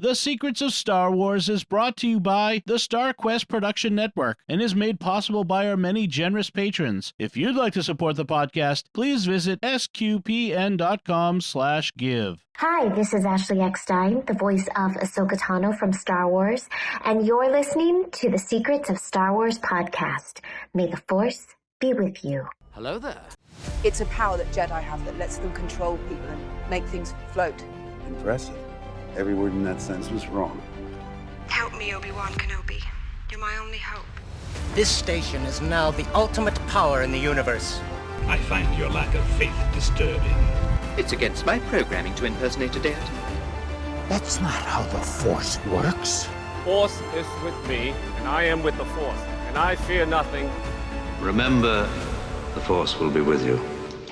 The Secrets of Star Wars is brought to you by the Star Quest Production Network and is made possible by our many generous patrons. If you'd like to support the podcast, please visit sqpn.com/give. Hi, this is Ashley Eckstein, the voice of Ahsoka Tano from Star Wars, and you're listening to the Secrets of Star Wars podcast. May the Force be with you. Hello there. It's a power that Jedi have that lets them control people and make things float. Impressive. Every word in that sentence was wrong. Help me, Obi-Wan Kenobi. You're my only hope. This station is now the ultimate power in the universe. I find your lack of faith disturbing. It's against my programming to impersonate a deity. That's not how the Force works. Force is with me, and I am with the Force, and I fear nothing. Remember, the Force will be with you,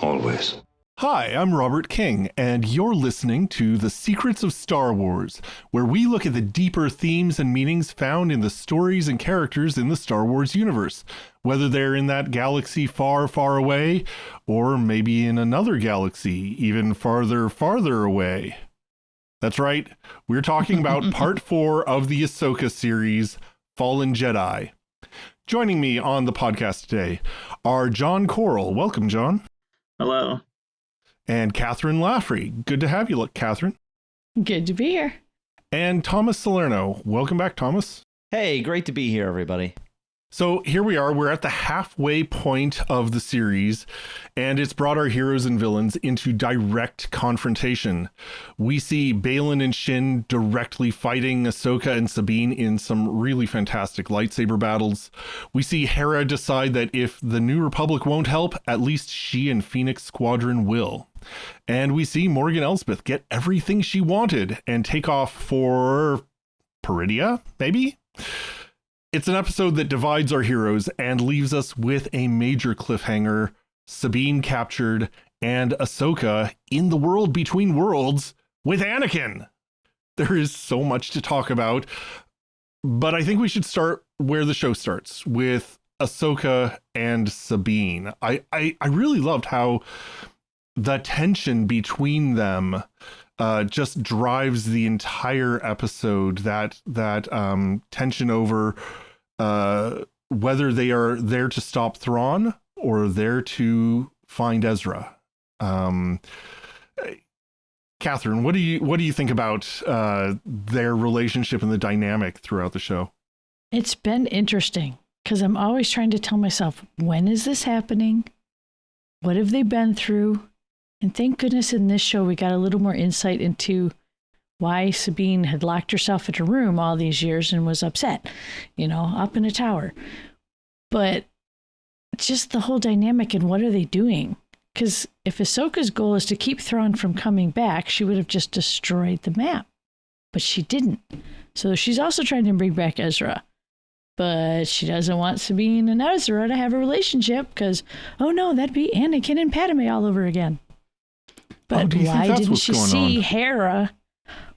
always. Hi, I'm Robert King, and you're listening to The Secrets of Star Wars, where we look at the deeper themes and meanings found in the stories and characters in the Star Wars universe, whether they're in that galaxy far, far away, or maybe in another galaxy even farther, farther away. That's right, we're talking about Part 4 of the Ahsoka series, Fallen Jedi. Joining me on the podcast today are Jon Koral. Welcome, Jon. Hello. And Kathryn Laffrey. Good to have you, Kathryn. Good to be here. And Thomas Salerno. Welcome back, Thomas. Hey, great to be here, everybody. So here we are. We're at the halfway point of the series, and it's brought our heroes and villains into direct confrontation. We see Baylan and Shin directly fighting Ahsoka and Sabine in some really fantastic lightsaber battles. We see Hera decide that if the New Republic won't help, at least she and Phoenix Squadron will. And we see Morgan Elsbeth get everything she wanted and take off for Peridia, maybe? It's an episode that divides our heroes and leaves us with a major cliffhanger, Sabine captured, and Ahsoka in the world between worlds with Anakin. There is so much to talk about, but I think we should start where the show starts, with Ahsoka and Sabine. I really loved how the tension between them just drives the entire episode, that tension over whether they are there to stop Thrawn or there to find Ezra. Kathryn, what do you think about their relationship and the dynamic throughout the show? It's been interesting because I'm always trying to tell myself, when is this happening? What have they been through? And thank goodness in this show, we got a little more insight into why Sabine had locked herself in a room all these years and was upset, up in a tower. But just the whole dynamic and what are they doing? Because if Ahsoka's goal is to keep Thrawn from coming back, she would have just destroyed the map. But she didn't. So she's also trying to bring back Ezra. But she doesn't want Sabine and Ezra to have a relationship because, oh no, that'd be Anakin and Padme all over again. But why didn't she see Hera?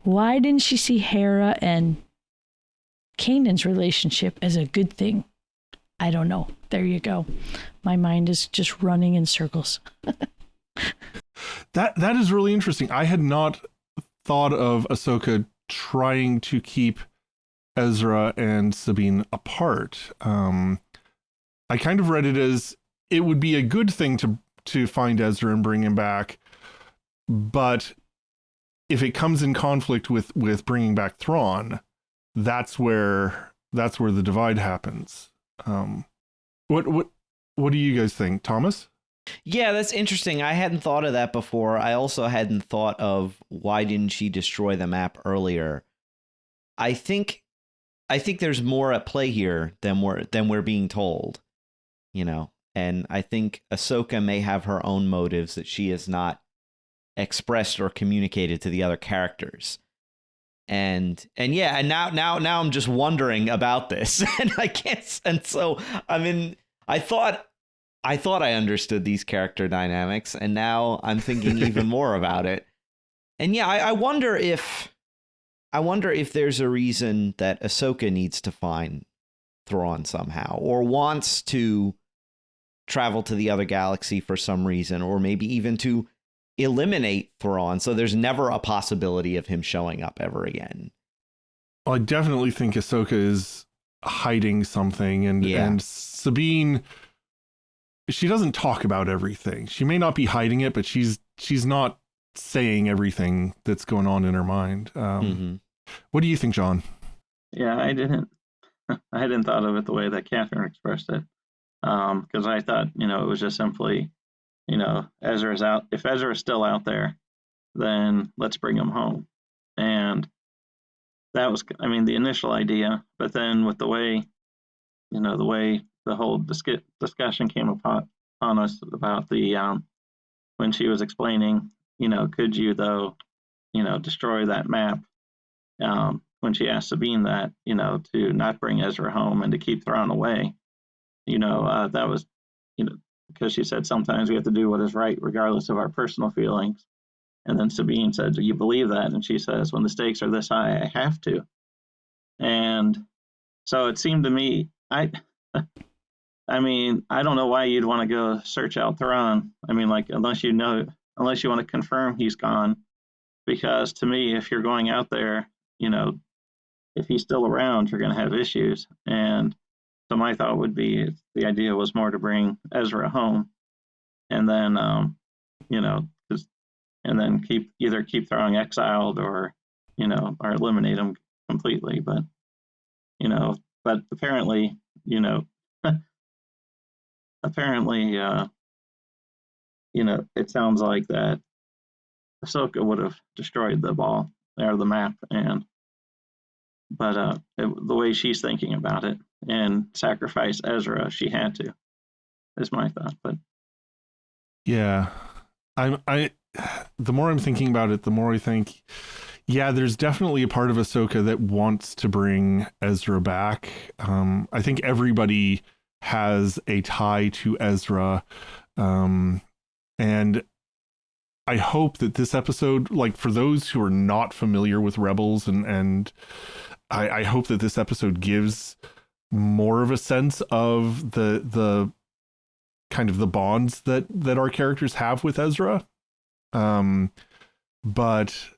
Why didn't she see Hera and Kanan's relationship as a good thing? I don't know. There you go. My mind is just running in circles. That is really interesting. I had not thought of Ahsoka trying to keep Ezra and Sabine apart. I kind of read it as it would be a good thing to find Ezra and bring him back, but if it comes in conflict with bringing back Thrawn, that's where the divide happens. What do you guys think, Thomas? Yeah, that's interesting. I hadn't thought of that before. I also hadn't thought of why didn't she destroy the map earlier. I think there's more at play here than we're being told, and I think Ahsoka may have her own motives that she has not expressed or communicated to the other characters. And now I'm just wondering about this and I can't. And so, I thought I understood these character dynamics, and now I'm thinking even more about it. And yeah, I wonder if there's a reason that Ahsoka needs to find Thrawn somehow, or wants to travel to the other galaxy for some reason, or maybe even to eliminate Thrawn so there's never a possibility of him showing up ever again. Well, I definitely think Ahsoka is hiding something, and Sabine, she doesn't talk about everything. She may not be hiding it, but she's not saying everything that's going on in her mind. What do you think, John? Yeah, I hadn't thought of it the way that Kathryn expressed it, because I thought, it was just simply, Ezra's out. If Ezra's still out there, then let's bring him home. And that was, the initial idea. But then with the way the whole discussion came upon us about the when she was explaining, could you though, destroy that map? When she asked Sabine that, to not bring Ezra home and to keep Thrawn away, that was, because she said sometimes we have to do what is right regardless of our personal feelings. And then Sabine said, do you believe that? And she says, when the stakes are this high, I have to. And so it seemed to me, I don't know why you'd want to go search out Thrawn. Unless you want to confirm he's gone. Because to me, if you're going out there, if he's still around, you're going to have issues. And so my thought would be the idea was more to bring Ezra home, and then, and then keep Thrawn exiled or eliminate him completely. But, but apparently, it sounds like that Ahsoka would have destroyed the ball or the map, but the way she's thinking about it and sacrifice Ezra, she had to. Is my thought, but yeah, the more I'm thinking about it, the more I think, yeah, there's definitely a part of Ahsoka that wants to bring Ezra back. I think everybody has a tie to Ezra, and I hope that this episode, like for those who are not familiar with Rebels, and I hope that this episode gives more of a sense of the kind of the bonds that our characters have with Ezra. But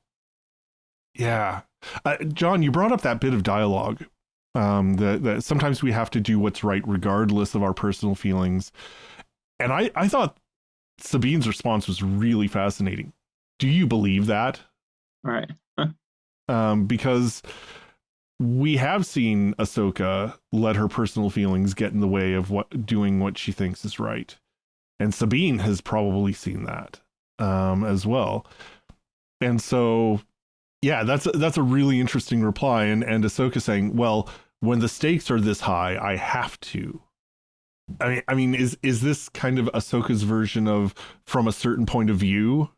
yeah, John, you brought up that bit of dialogue, that sometimes we have to do what's right regardless of our personal feelings. And I thought Sabine's response was really fascinating. Do you believe that? Right. Because we have seen Ahsoka let her personal feelings get in the way of doing what she thinks is right. And Sabine has probably seen that as well. And so, yeah, that's a really interesting reply. And Ahsoka saying, well, when the stakes are this high, I have to. I mean, is this kind of Ahsoka's version of from a certain point of view,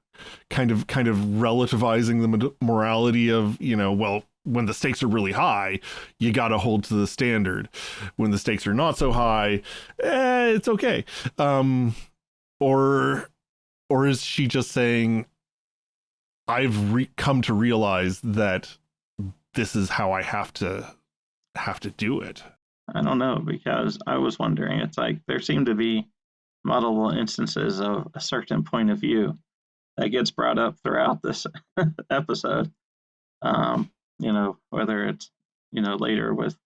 kind of relativizing the morality of, well, when the stakes are really high, you got to hold to the standard. When the stakes are not so high, it's okay. Or is she just saying, I've come to realize that this is how I have to do it? I don't know, because I was wondering, it's like there seem to be multiple instances of a certain point of view that gets brought up throughout this episode. Whether it's, later with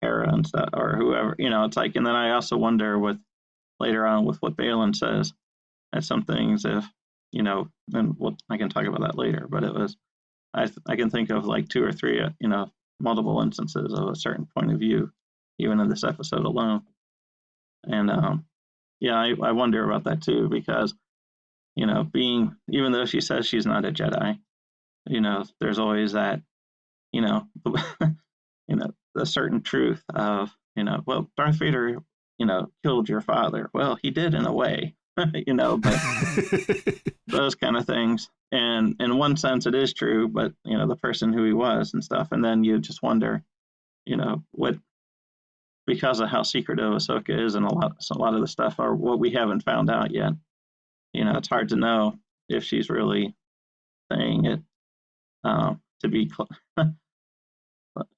Hera and stuff or whoever, it's like, and then I also wonder with later on with what Baylan says at some things, if, and what I can talk about that later, but it was, I can think of like 2 or 3, multiple instances of a certain point of view, even in this episode alone. And, I wonder about that too, because, even though she says she's not a Jedi, there's always that, the certain truth of, well, Darth Vader, killed your father. Well, he did in a way, but those kind of things. And in one sense it is true, but, the person who he was and stuff. And then you just wonder, what, because of how secretive Ahsoka is and a lot of the stuff are what we haven't found out yet. It's hard to know if she's really saying it to be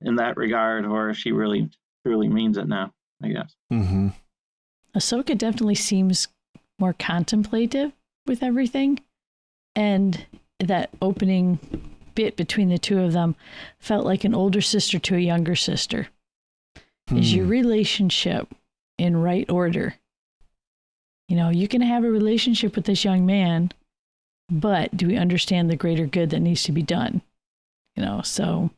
in that regard, or if she really truly means it now, I guess. Mm-hmm. Ahsoka definitely seems more contemplative with everything. And that opening bit between the two of them felt like an older sister to a younger sister. Is your relationship in right order? You know, you can have a relationship with this young man, but do we understand the greater good that needs to be done? You know, so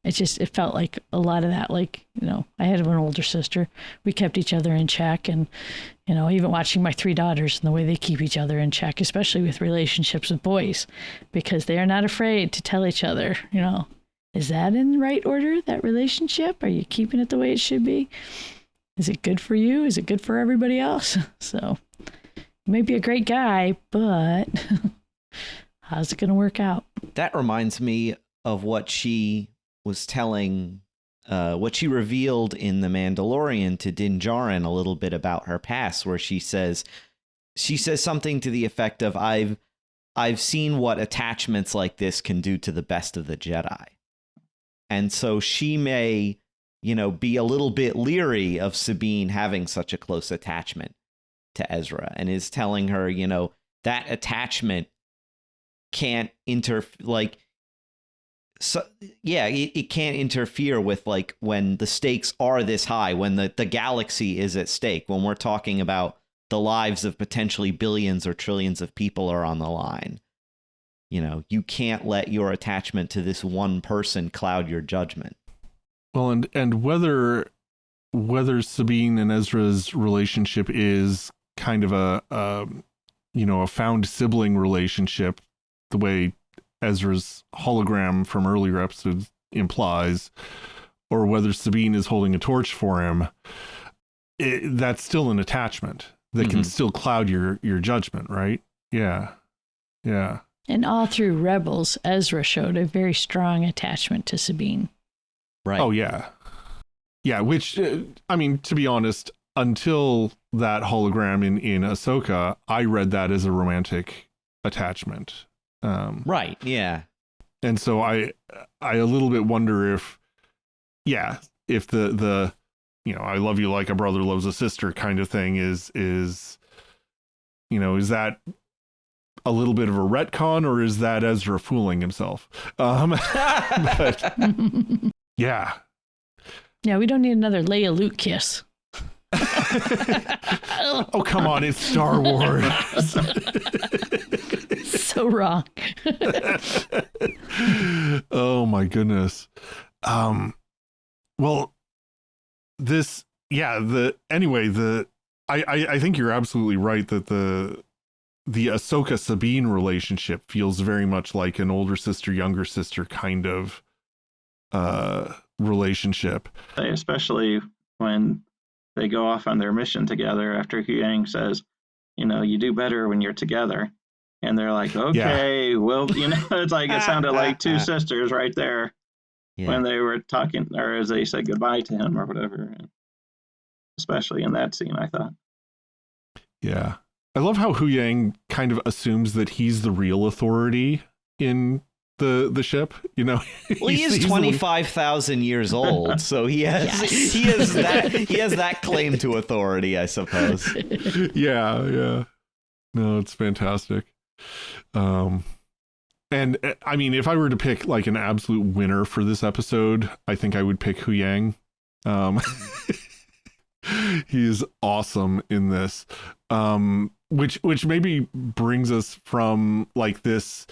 it felt like a lot of that. Like, you know, I had an older sister. We kept each other in check, and, you know, even watching my 3 daughters and the way they keep each other in check, especially with relationships with boys, because they are not afraid to tell each other, you know, is that in the right order, that relationship? Are you keeping it the way it should be? Is it good for you? Is it good for everybody else? So you may be a great guy, but how's it going to work out? That reminds me of what she was telling, what she revealed in The Mandalorian to Din Djarin a little bit about her past, where she says something to the effect of, I've seen what attachments like this can do to the best of the Jedi. And so she may, you know, be a little bit leery of Sabine having such a close attachment to Ezra, and is telling her, you know, that attachment can't it can't interfere with, like, when the stakes are this high, when the galaxy is at stake, when we're talking about the lives of potentially billions or trillions of people are on the line. You know, you can't let your attachment to this one person cloud your judgment. Well, and whether Sabine and Ezra's relationship is kind of a found sibling relationship, the way Ezra's hologram from earlier episodes implies, or whether Sabine is holding a torch for him, that's still an attachment that can still cloud your judgment, right? Yeah. And all through Rebels, Ezra showed a very strong attachment to Sabine. Right. Oh, yeah. Yeah, which, I mean, to be honest, until that hologram in Ahsoka, I read that as a romantic attachment. Right, yeah. And so I a little bit wonder if the you know, I love you like a brother loves a sister kind of thing is that a little bit of a retcon, or is that Ezra fooling himself? But yeah. Yeah, we don't need another Leia Luke kiss. Oh, come on, it's Star Wars. So wrong. Oh my goodness. Well, this, I think you're absolutely right that the Ahsoka Sabine relationship feels very much like an older sister, younger sister kind of relationship. Especially when they go off on their mission together after Huyang says, you know, you do better when you're together. And they're like, okay, well, you know, it's like, it sounded like two sisters right there when they were talking, or as they said goodbye to him or whatever. Especially in that scene, I thought. Yeah. I love how Huyang kind of assumes that he's the real authority in the ship, you know. Well, he is 25,000 years old, so he has that claim to authority, I suppose. Yeah. No, it's fantastic. And I mean, if I were to pick like an absolute winner for this episode, I think I would pick Huyang. He is awesome in this. Which maybe brings us from like this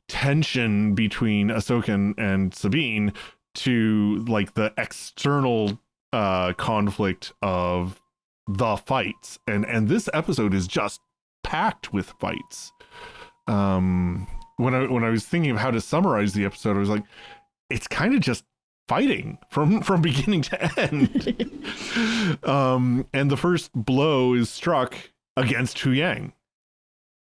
tension between Ahsoka and Sabine to like the external conflict of the fights. And this episode is just packed with fights. When I was thinking of how to summarize the episode, I was like, it's kind of just fighting from beginning to end. And the first blow is struck against Huyang.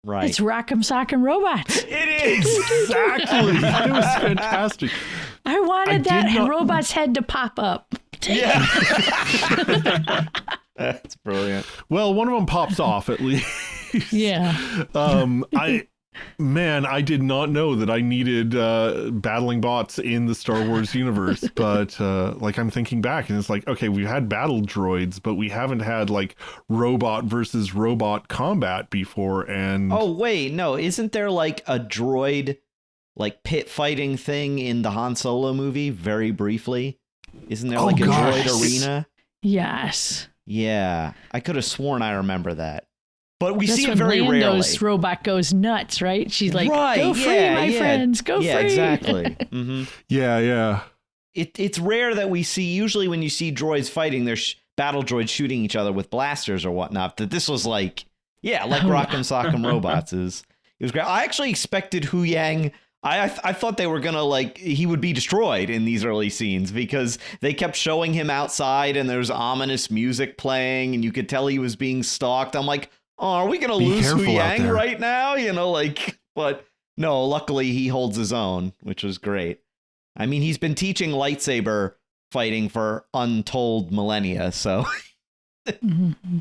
Right. It's Rock'em Sock'em Robots. It is. Exactly. It was fantastic. I wanted that robot's head to pop up. Yeah. That's brilliant. Well, one of them pops off at least. Yeah. I did not know that I needed battling bots in the Star Wars universe, but like I'm thinking back and it's like, okay, we've had battle droids, but we haven't had like robot versus robot combat before. And oh wait, no, isn't there like a droid like pit fighting thing in the Han Solo movie very briefly? Isn't there like a droid arena? Yes. Yeah, I could have sworn I remember that. But we That's see it when very Lando's rarely. robot goes nuts, right? She's like, Right, go free, my friends, go free. Yeah, exactly. Mm-hmm. Yeah. It's rare that we see, usually when you see droids fighting, there's battle droids shooting each other with blasters or whatnot. That this was like, like Rock'em Sock'em Robots is. It was great. I actually expected Hu Yang. I thought they were gonna he would be destroyed in these early scenes because they kept showing him outside and there's ominous music playing and you could tell he was being stalked. I'm like, oh, are we gonna lose Hu Yang right now? But no, luckily he holds his own, which was great. I mean, he's been teaching lightsaber fighting for untold millennia, so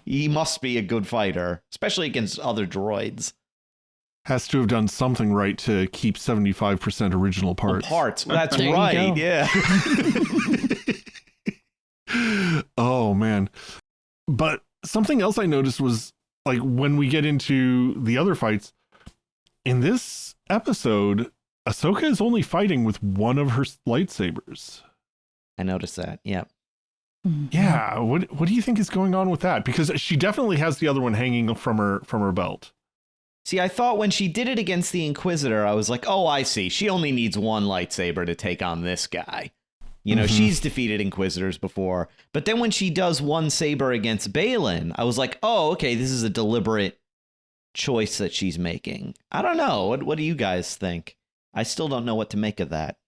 he must be a good fighter, especially against other droids. Has to have done something right to keep 75% original parts. That's right. Yeah. Oh, man. But something else I noticed was like when we get into the other fights in this episode, Ahsoka is only fighting with one of her lightsabers. I noticed that. Yeah. Yeah. What do you think is going on with that? Because she definitely has the other one hanging from her belt. See, I thought when she did it against the Inquisitor, I was like, oh, I see. She only needs one lightsaber to take on this guy. She's defeated Inquisitors before. But then when she does one saber against Baylan, I was like, oh, okay, this is a deliberate choice that she's making. I don't know. What do you guys think? I still don't know what to make of that.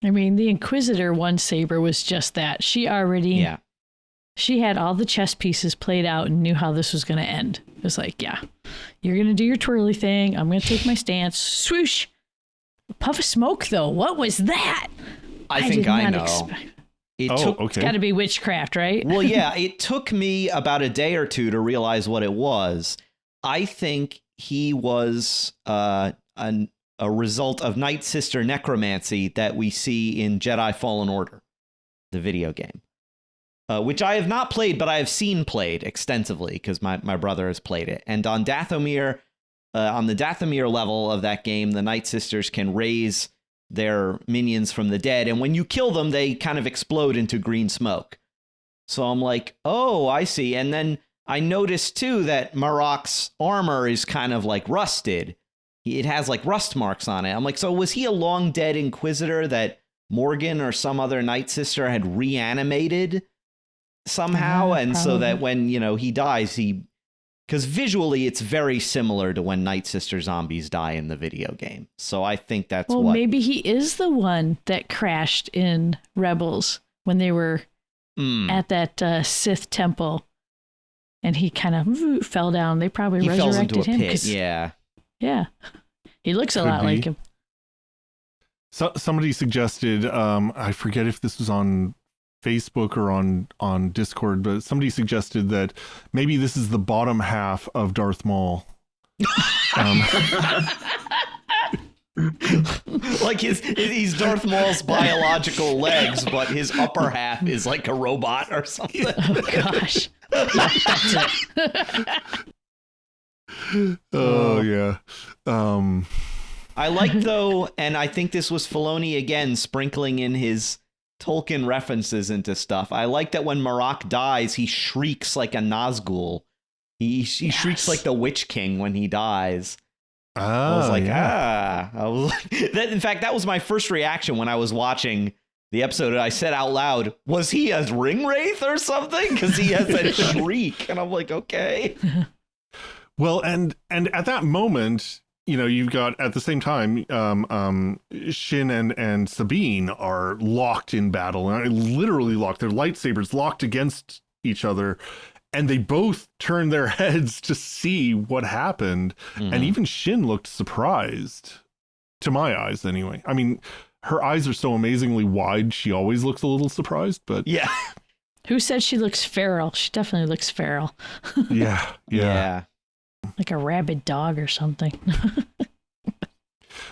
I mean, the Inquisitor one saber was just that. She already... Yeah. She had all the chess pieces played out and knew how this was going to end. It was like, yeah, you're going to do your twirly thing. I'm going to take my stance. Swoosh. Puff of smoke, though. What was that? I think I know. It's got to be witchcraft, right? Well, yeah, it took me about a day or two to realize what it was. I think he was a result of Night Sister necromancy that we see in Jedi Fallen Order, the video game. Which I have not played, but I have seen played extensively because my brother has played it. And on Dathomir, on the Dathomir level of that game, the Night Sisters can raise their minions from the dead. And when you kill them, they kind of explode into green smoke. So I'm like, oh, I see. And then I noticed, too, that Marok's armor is kind of like rusted. It has like rust marks on it. I'm like, so was he a long dead Inquisitor that Morgan or some other Night Sister had reanimated somehow? And probably. So that when, he dies, because visually it's very similar to when Night Sister zombies die in the video game. So I think that's maybe he is the one that crashed in Rebels when they were at that Sith temple and he kind of fell down. They probably resurrected him. Pit, yeah. Yeah. He looks a lot like him. So somebody suggested, I forget if this was on Facebook or on Discord, but somebody suggested that maybe this is the bottom half of Darth Maul. Like he's Darth Maul's biological legs, but his upper half is like a robot or something. Oh gosh. That's it. Oh yeah. I like though, and I think this was Filoni again sprinkling in his Tolkien references into stuff. I like that when Marok dies, he shrieks like a Nazgul. He shrieks like the Witch King when he dies. I was like, in fact, that was my first reaction when I was watching the episode. I said out loud, was he a ring wraith or something? Because he has that shriek. And I'm like, okay. Well, and at that moment, you've got at the same time, Shin and Sabine are locked in battle, and literally locked. Their lightsabers locked against each other, and they both turn their heads to see what happened. Mm-hmm. And even Shin looked surprised, to my eyes, anyway. I mean, her eyes are so amazingly wide; she always looks a little surprised. But yeah, who said she looks feral? She definitely looks feral. Yeah. Like a rabid dog or something.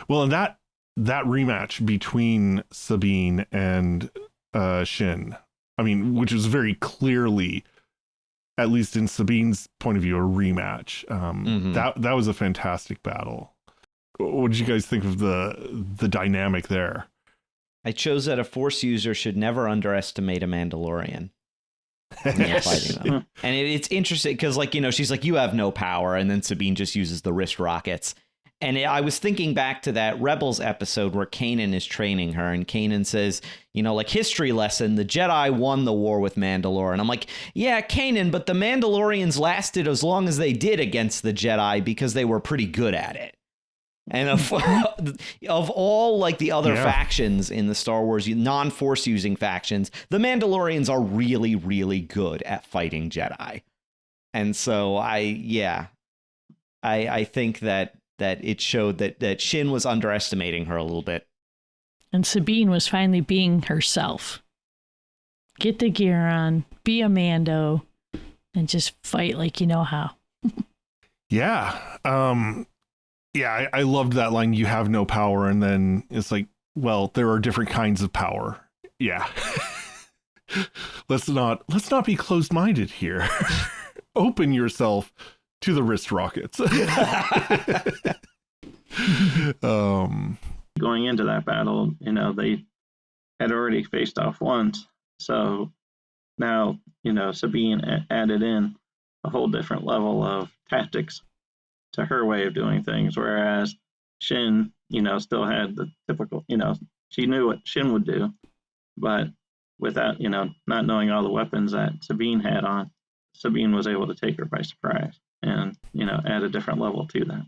Well, and that rematch between Sabine and Shin, I mean, which was very clearly, at least in Sabine's point of view, a rematch. That was a fantastic battle. what did you guys think of the dynamic there? I chose that a Force user should never underestimate a Mandalorian. Fighting them. And it's interesting because, like, she's like, you have no power. And then Sabine just uses the wrist rockets. And I was thinking back to that Rebels episode where Kanan is training her. And Kanan says, like, history lesson, the Jedi won the war with Mandalore. And I'm like, yeah, Kanan, but the Mandalorians lasted as long as they did against the Jedi because they were pretty good at it. And of all, like, the other factions in the Star Wars, non-Force using factions, the Mandalorians are really, really good at fighting Jedi. And so I think that it showed that Shin was underestimating her a little bit. And Sabine was finally being herself. Get the gear on, be a Mando, and just fight like you know how. Yeah. Yeah, I loved that line, you have no power. And then it's like, well, there are different kinds of power. Yeah. Let's not be closed-minded here. Open yourself to the wrist rockets. Going into that battle, they had already faced off once. So now, Sabine added in a whole different level of tactics to her way of doing things, whereas Shin, still had the typical, she knew what Shin would do, but without, not knowing all the weapons that Sabine had on, Sabine was able to take her by surprise and, add a different level to that.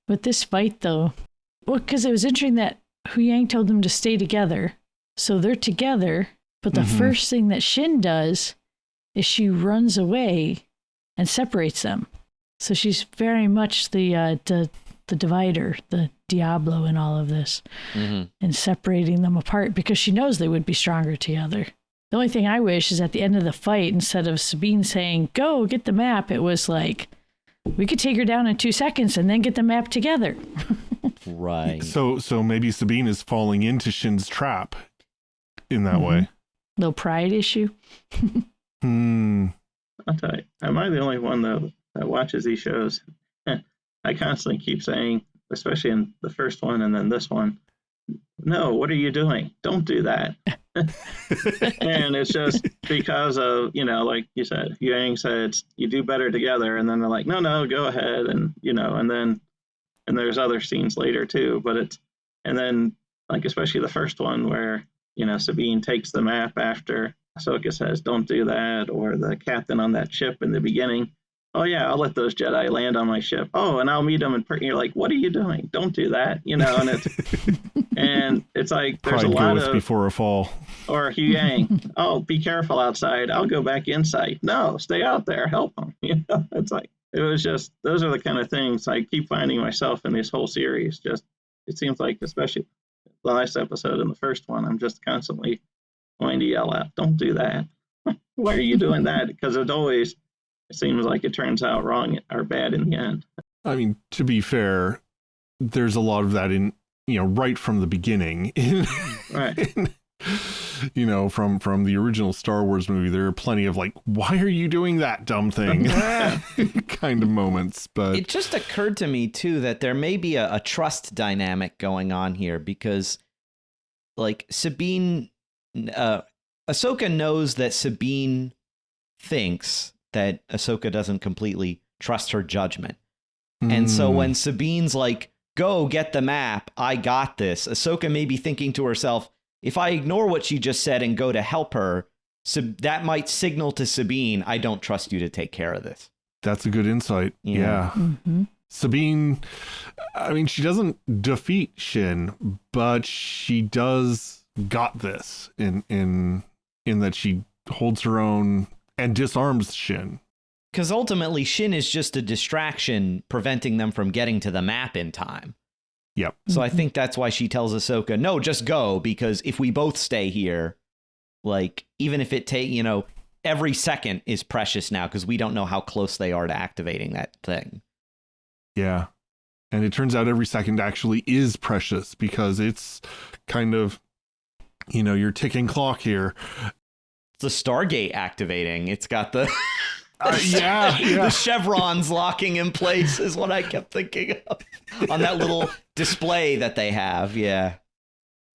With this fight, though, because it was interesting that Hu Yang told them to stay together, so they're together, but the first thing that Shin does is she runs away and separates them. So she's very much the divider, the Diablo in all of this, and separating them apart because she knows they would be stronger together. The only thing I wish is at the end of the fight, instead of Sabine saying, go get the map, it was like, we could take her down in 2 seconds and then get the map together. Right. So maybe Sabine is falling into Shin's trap in that way. Little pride issue. I'll tell you, am I the only one, though, that watches these shows? I constantly keep saying, especially in the first one and then this one, no, what are you doing? Don't do that. And it's just because of, like you said, Yang said, you do better together. And then they're like, no, go ahead. And, and there's other scenes later too. But and then, like, especially the first one where, Sabine takes the map after Ahsoka says, don't do that. Or the captain on that ship in the beginning, oh yeah, I'll let those Jedi land on my ship. Oh, and I'll meet them in person. You're like, what are you doing? Don't do that. And it's like, there's Pride a lot goeth of before a fall. Or Hu Yang, oh, be careful outside. I'll go back inside. No, stay out there. Help them. It's like, it was just, those are the kind of things I keep finding myself in this whole series. Just, it seems like, especially the last episode and the first one, I'm just constantly going to yell out, don't do that. Why are you doing that? Because it seems like it turns out wrong or bad in the end. I mean, to be fair, there's a lot of that in, right from the beginning. Right. From the original Star Wars movie, there are plenty of like, why are you doing that dumb thing? kind of moments. But it just occurred to me too that there may be a trust dynamic going on here because, like, Sabine, Ahsoka knows that Sabine thinks that Ahsoka doesn't completely trust her judgment. And so when Sabine's like, go get the map, I got this, Ahsoka may be thinking to herself, if I ignore what she just said and go to help her, that might signal to Sabine, I don't trust you to take care of this. That's a good insight. Yeah. Sabine, I mean, she doesn't defeat Shin, but she does got this in that she holds her own and disarms Shin. Because ultimately, Shin is just a distraction preventing them from getting to the map in time. Yep. So I think that's why she tells Ahsoka, no, just go, because if we both stay here, like, even if it every second is precious now because we don't know how close they are to activating that thing. Yeah. And it turns out every second actually is precious because it's kind of, your ticking clock here. The Stargate activating. It's got the Yeah. The chevrons locking in place is what I kept thinking of on that little display that they have. Yeah.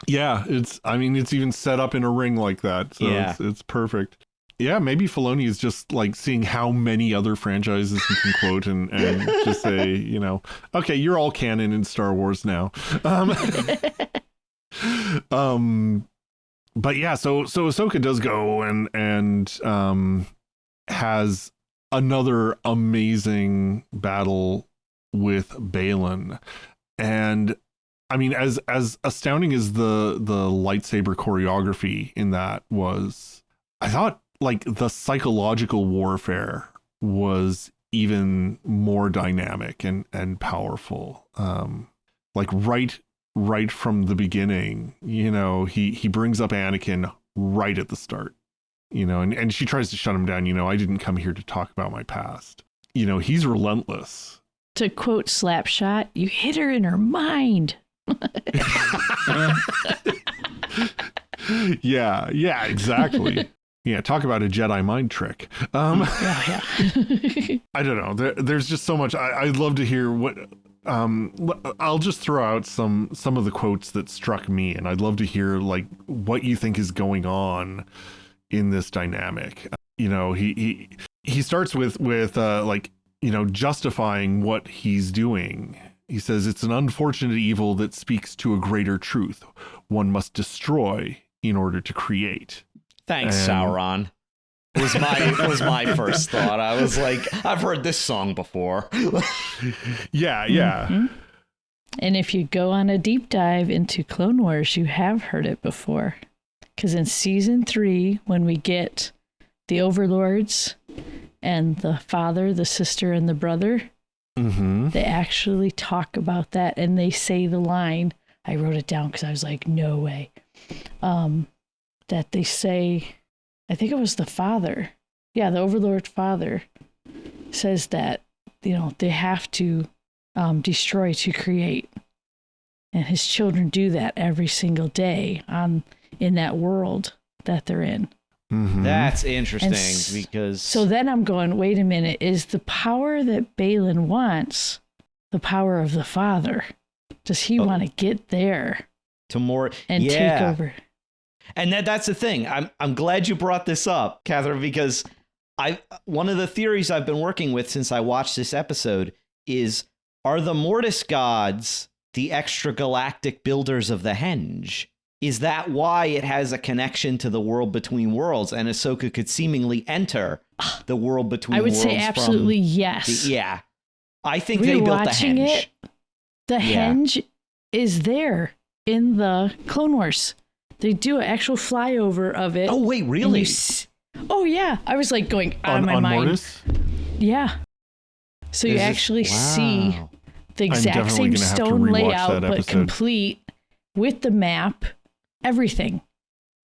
Yeah, it's even set up in a ring like that. So it's perfect. Yeah, maybe Filoni is just like seeing how many other franchises he can quote and just say, okay, you're all canon in Star Wars now. But yeah, so Ahsoka does go and has another amazing battle with Baylan. And I mean, as astounding as the lightsaber choreography in that was, I thought like the psychological warfare was even more dynamic and powerful. Like right from the beginning, he brings up Anakin right at the start, and she tries to shut him down. I didn't come here to talk about my past. He's relentless. To quote Slapshot, you hit her in her mind. Yeah, exactly. Yeah, talk about a Jedi mind trick. Yeah. I don't know. There's just so much. I'd love to hear what. I'll just throw out some of the quotes that struck me, and I'd love to hear like what you think is going on in this dynamic. He starts with justifying what he's doing. He says it's an unfortunate evil that speaks to a greater truth. One must destroy in order to create. Thanks, Sauron. Was my first thought. I was like, I've heard this song before. Yeah. Mm-hmm. And if you go on a deep dive into Clone Wars, you have heard it before. Because in season 3, when we get the overlords and the father, the sister, and the brother, they actually talk about that, and they say the line. I wrote it down because I was like, no way. That they say, I think it was the father. Yeah, the overlord father says that, they have to destroy to create. And his children do that every single day in that world that they're in. Mm-hmm. That's interesting because... So then I'm going, wait a minute, is the power that Baylan wants the power of the father? Does he want to get there? To more... And take over? And that's the thing. I'm glad you brought this up, Kathryn, because one of the theories I've been working with since I watched this episode is, are the Mortis gods the extragalactic builders of the Henge? Is that why it has a connection to the world between worlds, and Ahsoka could seemingly enter the world between worlds? I would say absolutely yes. I think they built the Henge. The Henge is there in the Clone Wars. They do an actual flyover of it. Oh, wait, really? Oh, yeah. I was like going out of my mind. Mortis? Yeah. So you actually see the exact same stone layout, but complete with the map, everything.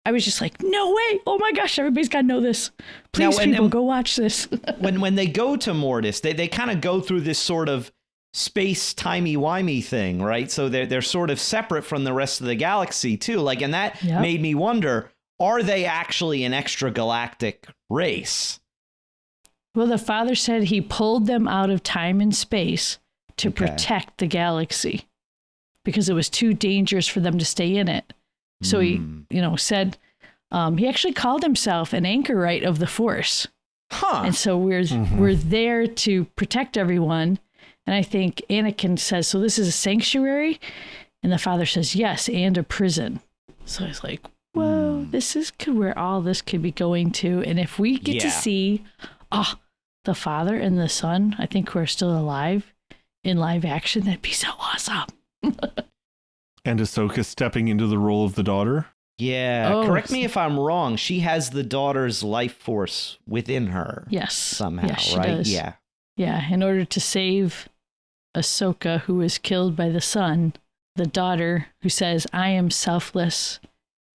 I was just like, no way. Oh my gosh, everybody's got to know this. Please, people, go watch this. when they go to Mortis, they kind of go through this sort of space timey-wimey thing, right? So they're sort of separate from the rest of the galaxy too. Like, and that made me wonder, are they actually an extragalactic race? Well, the father said he pulled them out of time and space to protect the galaxy because it was too dangerous for them to stay in it. So he, said he actually called himself an anchorite of the Force. And so we're there to protect everyone. And I think Anakin says, so this is a sanctuary? And the father says, yes, and a prison. So I was like, whoa, this is where all this could be going to. And if we get to see the father and the son, I think who are still alive in live action, that'd be so awesome. And Ahsoka stepping into the role of the daughter? Yeah, correct me if I'm wrong. She has the daughter's life force within her. Yes. Somehow, she right? Does. Yeah. Yeah, in order to save Ahsoka, who was killed by the son, the daughter who says, I am selfless,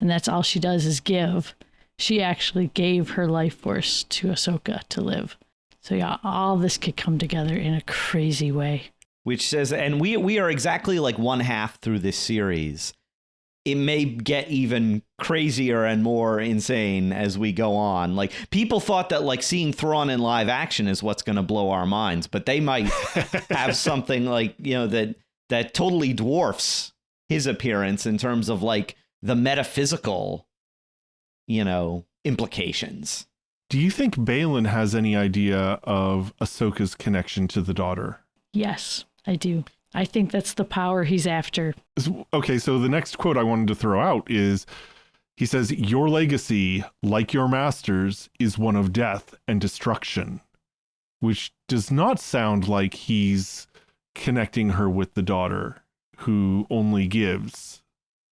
and that's all she does is give, she actually gave her life force to Ahsoka to live. So yeah, all this could come together in a crazy way. Which says, and we are exactly like one half through this series. it may get even crazier and more insane as we go on. Like, people thought that like seeing Thrawn in live action is what's going to blow our minds, but they might have something like, that totally dwarfs his appearance in terms of like the metaphysical, implications. Do you think Baylan has any idea of Ahsoka's connection to the daughter? Yes, I do. I think that's the power he's after. Okay, so the next quote I wanted to throw out is, he says, "Your legacy, like your master's, is one of death and destruction," which does not sound like he's connecting her with the daughter who only gives.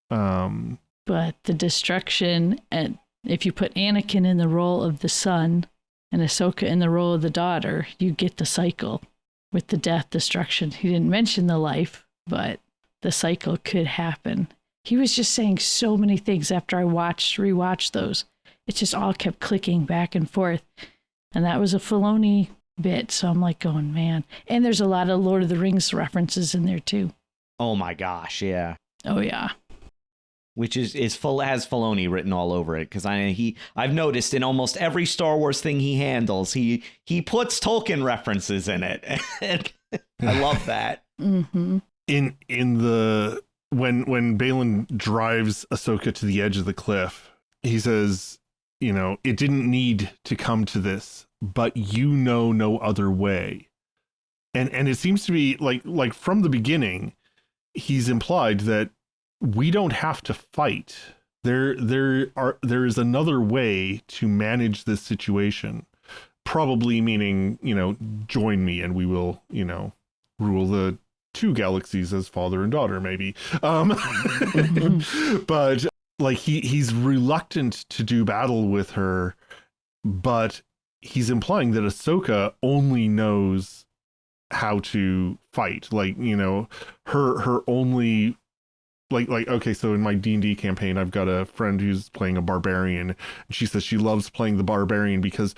But the destruction, and if you put Anakin in the role of the son and Ahsoka in the role of the daughter, you get the cycle. With the death, destruction. He didn't mention the life, but the cycle could happen. He was just saying so many things after I rewatched those. It just all kept clicking back and forth. And that was a Filoni bit. So I'm like going, man. And there's a lot of Lord of the Rings references in there too. Oh my gosh, yeah. Oh yeah. Which has Filoni written all over it, because I've noticed in almost every Star Wars thing he handles, he puts Tolkien references in it. I love that. Mm-hmm. In the when Baylan drives Ahsoka to the edge of the cliff, he says, it didn't need to come to this, but no other way. And it seems to be like from the beginning, he's implied that we don't have to fight. There is another way to manage this situation. Probably meaning, join me and we will, rule the two galaxies as father and daughter, maybe. But like he's reluctant to do battle with her, but he's implying that Ahsoka only knows how to fight. Like, her only okay, so in my D&D campaign, I've got a friend who's playing a barbarian, and she says she loves playing the barbarian because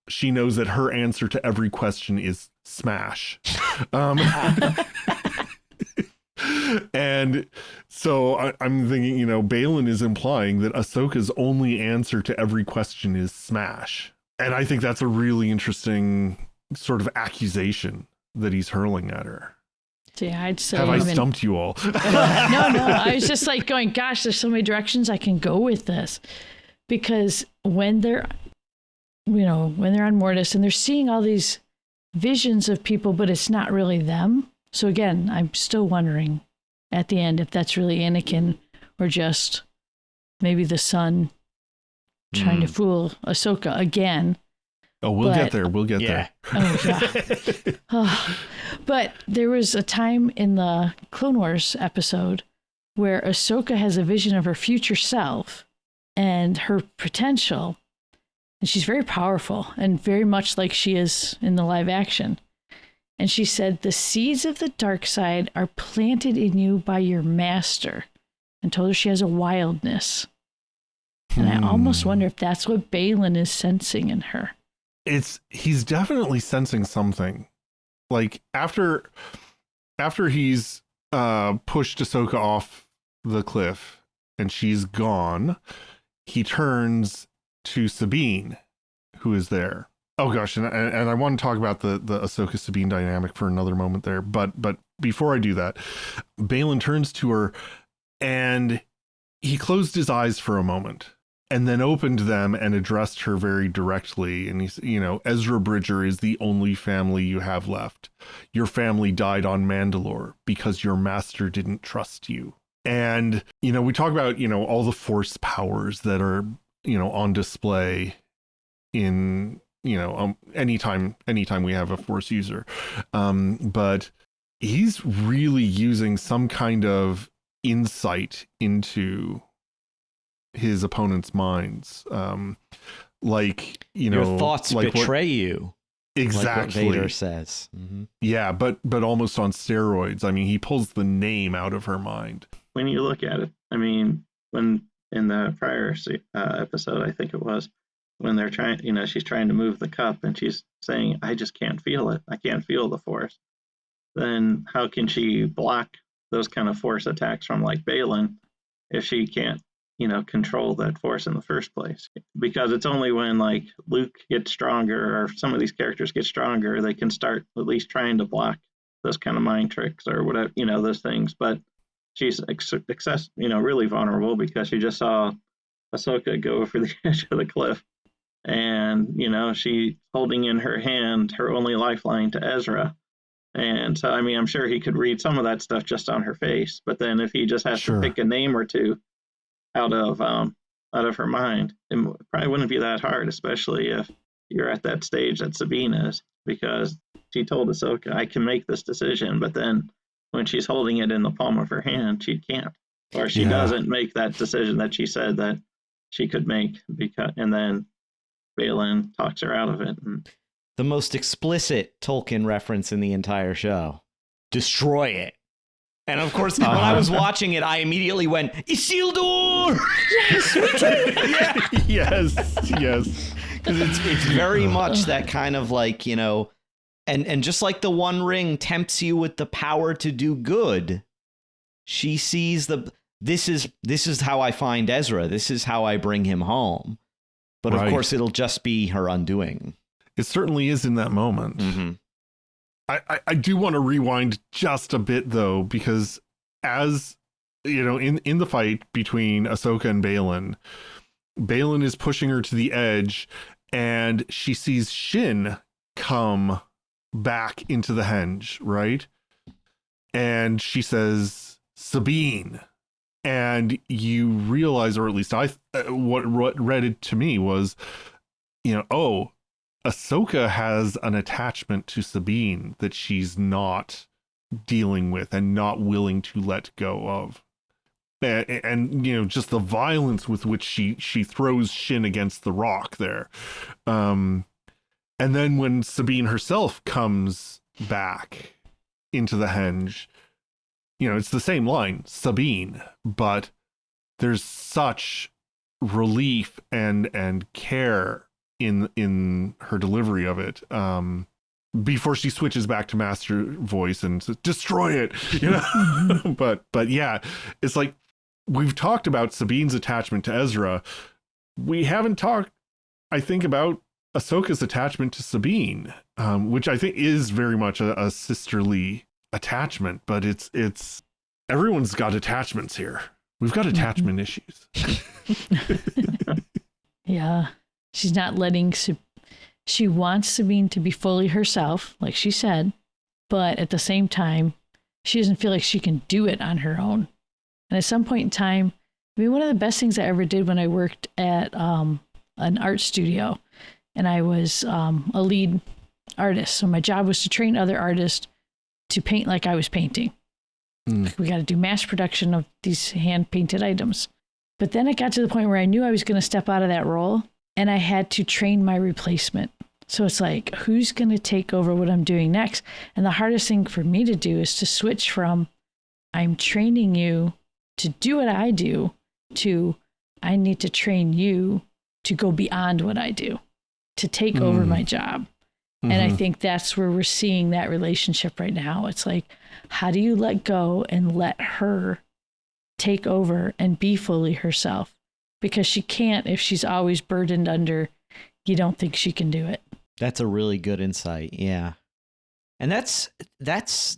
she knows that her answer to every question is smash. And so I'm thinking, Baylan is implying that Ahsoka's only answer to every question is smash. And I think that's a really interesting sort of accusation that he's hurling at her. Yeah, I'd say. Have I stumped you all? No. I was just like going, gosh, there's so many directions I can go with this. Because when they're on Mortis and they're seeing all these visions of people, but it's not really them. So again, I'm still wondering at the end if that's really Anakin or just maybe the son trying to fool Ahsoka again. Oh, we'll get there. We'll get there. Oh, yeah. But there was a time in the Clone Wars episode where Ahsoka has a vision of her future self and her potential. And she's very powerful and very much like she is in the live action. And she said, "The seeds of the dark side are planted in you by your master," and told her she has a wildness. And I almost wonder if that's what Baylan is sensing in her. He's definitely sensing something. Like after he's pushed Ahsoka off the cliff and she's gone, he turns to Sabine, who is there. Oh gosh, and I want to talk about the Ahsoka Sabine dynamic for another moment there, but before I do that, Baylan turns to her and he closed his eyes for a moment and then opened them and addressed her very directly. And he's, Ezra Bridger is the only family you have left. Your family died on Mandalore because your master didn't trust you. And, we talk about, all the force powers that are, on display in, anytime we have a force user. But he's really using some kind of insight into his opponent's minds. Your thoughts betray you. Exactly. Like what Vader says. Mm-hmm. Yeah, but almost on steroids. I mean, he pulls the name out of her mind. When you look at it, I mean, when in the prior episode, I think it was, when they're trying, she's trying to move the cup and she's saying, "I just can't feel it. I can't feel the force." Then how can she block those kind of force attacks from like Baylan if she can't, control that force in the first place. Because it's only when like Luke gets stronger or some of these characters get stronger, they can start at least trying to block those kind of mind tricks or whatever, those things. But she's really vulnerable because she just saw Ahsoka go over the edge of the cliff. And, she holding in her hand her only lifeline to Ezra. And so, I'm sure he could read some of that stuff just on her face. But then if he just has to pick a name or two out of her mind, it probably wouldn't be that hard, especially if you're at that stage that Sabine is, because she told Ahsoka, I can make this decision. But then when she's holding it in the palm of her hand, she can't. Or she doesn't make that decision that she said that she could make, and then Baylan talks her out of it. The most explicit Tolkien reference in the entire show. Destroy it. And of course, when I was watching it, I immediately went, Isildur! Yes. Because it's very much that kind of like, and just like the One Ring tempts you with the power to do good, she sees this is how I find Ezra. This is how I bring him home. But of course, it'll just be her undoing. It certainly is in that moment. Mm-hmm. I do want to rewind just a bit, though, because as, in the fight between Ahsoka and Baylan is pushing her to the edge, and she sees Shin come back into the henge, right? And she says, Sabine. And you realize, or at least what read it to me was, Ahsoka has an attachment to Sabine that she's not dealing with and not willing to let go of. And just the violence with which she throws Shin against the rock there. And then when Sabine herself comes back into the henge, it's the same line, Sabine, but there's such relief and care in her delivery of it, before she switches back to master voice and says, destroy it, but yeah, it's like we've talked about Sabine's attachment to Ezra. We haven't talked, I think, about Ahsoka's attachment to Sabine, which I think is very much a sisterly attachment, but it's everyone's got attachments here. We've got attachment issues. Yeah. She's not letting, she wants Sabine to be fully herself, like she said, but at the same time, she doesn't feel like she can do it on her own. And at some point in time, one of the best things I ever did when I worked at an art studio, and I was a lead artist. So my job was to train other artists to paint like I was painting. Like we got to do mass production of these hand painted items. But then it got to the point where I knew I was going to step out of that role. And I had to train my replacement. So it's like, who's going to take over what I'm doing next? And the hardest thing for me to do is to switch from, I'm training you to do what I do, to, I need to train you to go beyond what I do, to take over my job. And I think that's where we're seeing that relationship right now. It's like, how do you let go and let her take over and be fully herself? Because she can't if she's always burdened under, you don't think she can do it. That's a really good insight. Yeah. And that's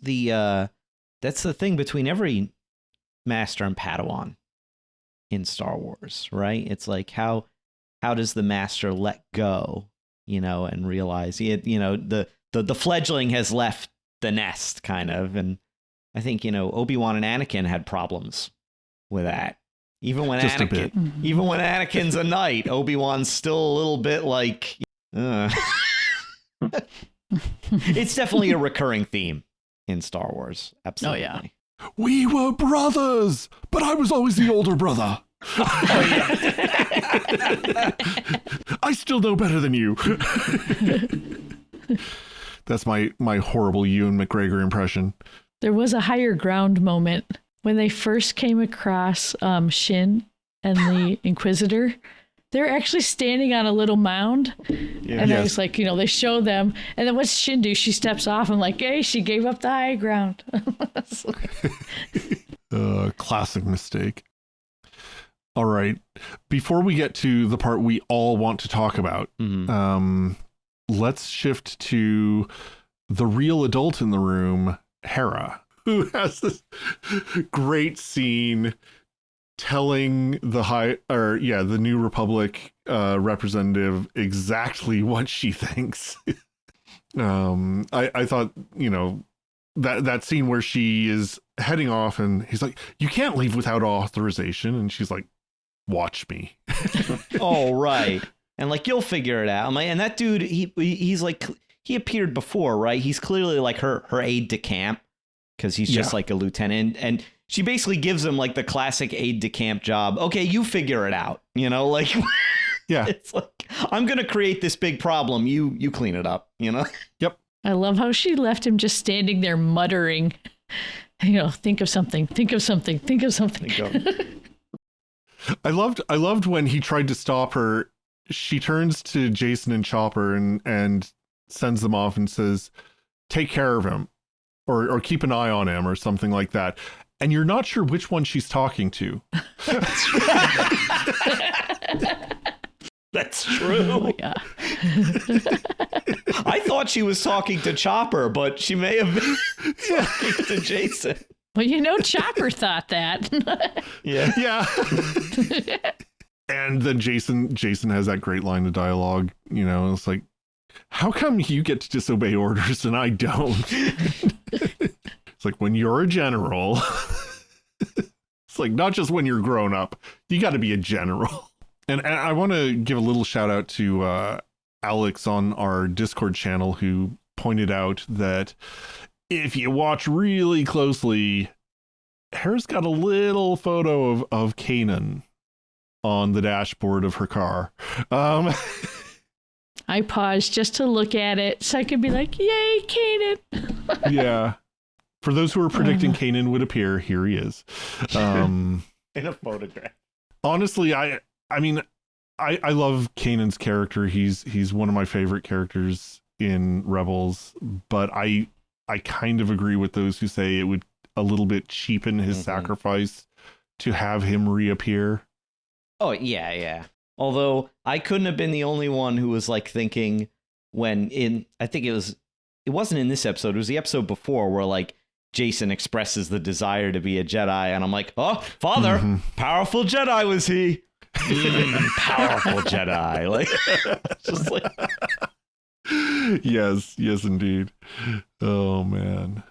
the thing between every master and Padawan in Star Wars, right? It's like, how does the master let go, and realize the fledgling has left the nest kind of. And I think, Obi-Wan and Anakin had problems with that. Even when Anakin's a knight, Obi-Wan's still a little bit like, It's definitely a recurring theme in Star Wars. Absolutely. Oh, yeah. We were brothers, but I was always the older brother. Oh, yeah. I still know better than you. That's my horrible Ewan McGregor impression. There was a higher ground moment when they first came across Shin and the Inquisitor. They're actually standing on a little mound. Yeah. And I was like, they show them. And then what's Shin do? She steps off. I'm like, hey, she gave up the high ground. Classic mistake. All right. Before we get to the part we all want to talk about, let's shift to the real adult in the room, Hera, who has this great scene telling the New Republic representative exactly what she thinks. I thought, that scene where she is heading off and he's like, you can't leave without authorization. And she's like, watch me. Oh, right. And like, you'll figure it out. I'm like, and that dude, he's like, he appeared before, right? He's clearly like her aide de camp because he's just like a lieutenant. And she basically gives him like the classic aide de camp job. Okay, you figure it out. Like, yeah, it's like, I'm going to create this big problem. You clean it up, Yep. I love how she left him just standing there muttering, think of something, think of something, think of something. I loved when he tried to stop her. She turns to Jason and Chopper and sends them off and says, take care of him or keep an eye on him or something like that. And you're not sure which one she's talking to. That's true. Oh, yeah. I thought she was talking to Chopper, but she may have been talking to Jason. Well, Chopper thought that. Yeah. And then Jason has that great line of dialogue, it's like, how come you get to disobey orders and I don't? It's like, when you're a general, it's like, not just when you're grown up, you got to be a general. And I want to give a little shout out to Alex on our Discord channel, who pointed out that if you watch really closely, Hera's got a little photo of Kanan on the dashboard of her car. I paused just to look at it so I could be like, yay, Kanan. Yeah. For those who are predicting Kanan would appear, here he is. In a photograph. Honestly, I love Kanan's character. He's one of my favorite characters in Rebels, but I kind of agree with those who say it would a little bit cheapen his sacrifice to have him reappear. Oh, yeah. Although I couldn't have been the only one who was like thinking I think it wasn't in this episode, it was the episode before where like Jason expresses the desire to be a Jedi, and I'm like, oh, father, powerful Jedi was he. Powerful Jedi. Like, just like. Yes, indeed. Oh man.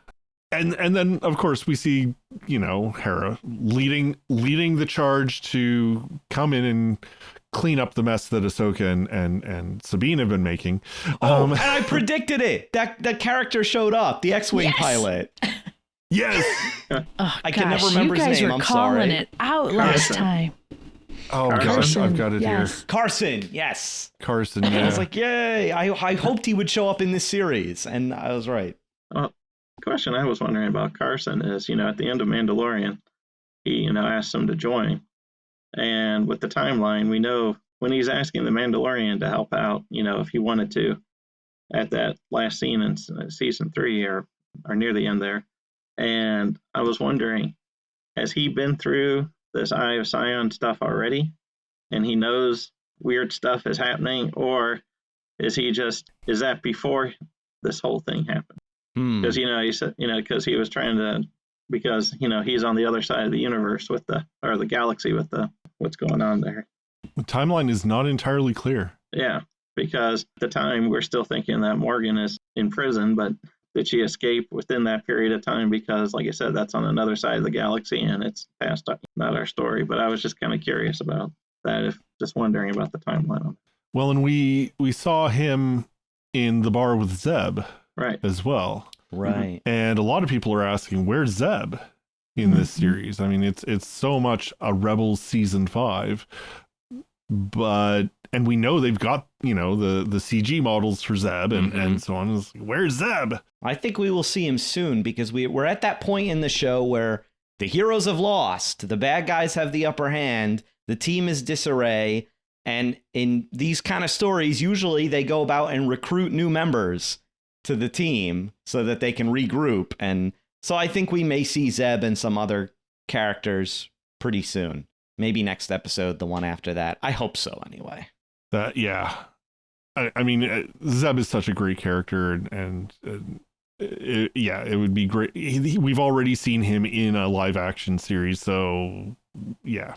And then of course we see, Hera leading the charge to come in and clean up the mess that Ahsoka and Sabine have been making. And I predicted it. That character showed up, the X-Wing pilot. Yes. I can never remember his name. I'm sorry. You guys were calling it out last time. Oh gosh, I've got it here. Carson, yes. Carson, yeah. I was like, yay! I hoped he would show up in this series, and I was right. Well, the question I was wondering about Carson is, at the end of Mandalorian, he, asked him to join, and with the timeline, we know when he's asking the Mandalorian to help out, if he wanted to, at that last scene in season 3 or near the end there, and I was wondering, has he been through this Eye of Sion stuff already, and he knows weird stuff is happening, or is that before this whole thing happened? Because he said, because he was trying to, because he's on the other side of the universe with the galaxy with what's going on there. The timeline is not entirely clear. Yeah, because at the time we're still thinking that Morgan is in prison, but did she escape within that period of time? Because, like I said, that's on another side of the galaxy, and it's past not our story. But I was just kind of curious about that, just wondering about the timeline. Well, and we saw him in the bar with Zeb, right, as well, right. And a lot of people are asking, where's Zeb in this series? I mean, it's so much a Rebels season 5, and we know they've got the CG models for Zeb and so on. Where's Zeb? I think we will see him soon, because we're at that point in the show where the heroes have lost, the bad guys have the upper hand, the team is disarray, and in these kind of stories, usually they go about and recruit new members to the team so that they can regroup. And so I think we may see Zeb and some other characters pretty soon. Maybe next episode, the one after that. I hope so, anyway. I mean, Zeb is such a great character, and it would be great. We've already seen him in a live action series, so yeah.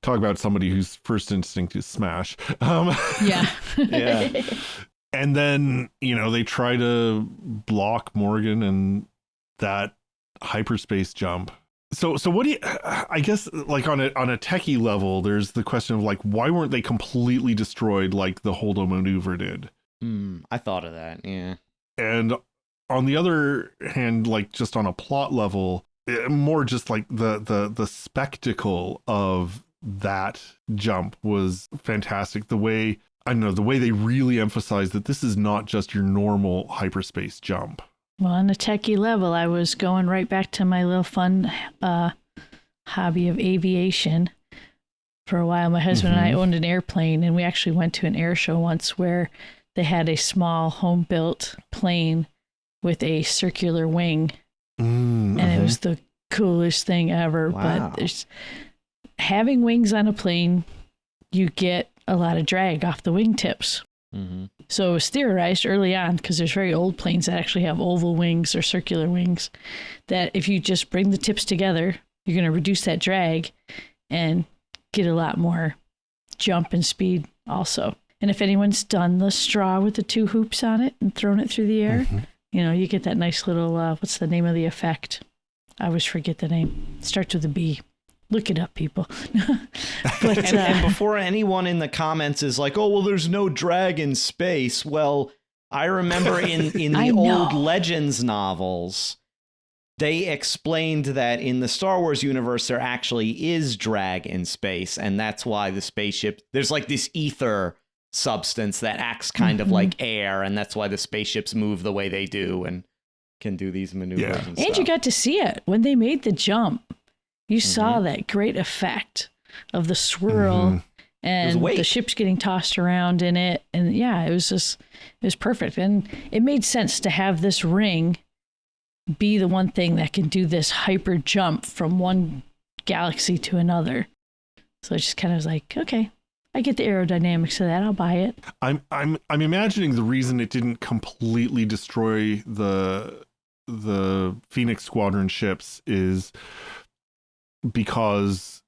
Talk about somebody whose first instinct is smash. Yeah. And then, they try to block Morgan and that hyperspace jump. So what do you, I guess, like on a techie level, there's the question of like, why weren't they completely destroyed like the Holdo maneuver did? I thought of that. Yeah. And on the other hand, like just on a plot level, more just like the spectacle of that jump was fantastic. The way they really emphasized that this is not just your normal hyperspace jump. Well, on a techie level, I was going right back to my little fun hobby of aviation. For a while, my husband and I owned an airplane, and we actually went to an air show once where they had a small home-built plane with a circular wing. And it was the coolest thing ever. Wow. But having wings on a plane, you get a lot of drag off the wingtips. So it was theorized early on, because there's very old planes that actually have oval wings or circular wings, that if you just bring the tips together, you're going to reduce that drag and get a lot more jump and speed also. And if anyone's done the straw with the two hoops on it and thrown it through the air, you get that nice little, what's the name of the effect? I always forget the name. It starts with a B. Look it up, people. But, and before anyone in the comments is like, oh, well, there's no drag in space. Well, I remember in the old Legends novels, they explained that in the Star Wars universe, there actually is drag in space. And that's why the spaceship, there's like this ether substance that acts kind of like air. And that's why the spaceships move the way they do and can do these maneuvers. And you got to see it when they made the jump. You saw that great effect of the swirl and the ships getting tossed around in it. And it was perfect. And it made sense to have this ring be the one thing that can do this hyper jump from one galaxy to another. So it just kind of was like, okay, I get the aerodynamics of that. I'll buy it. I'm imagining the reason it didn't completely destroy the Phoenix Squadron ships is because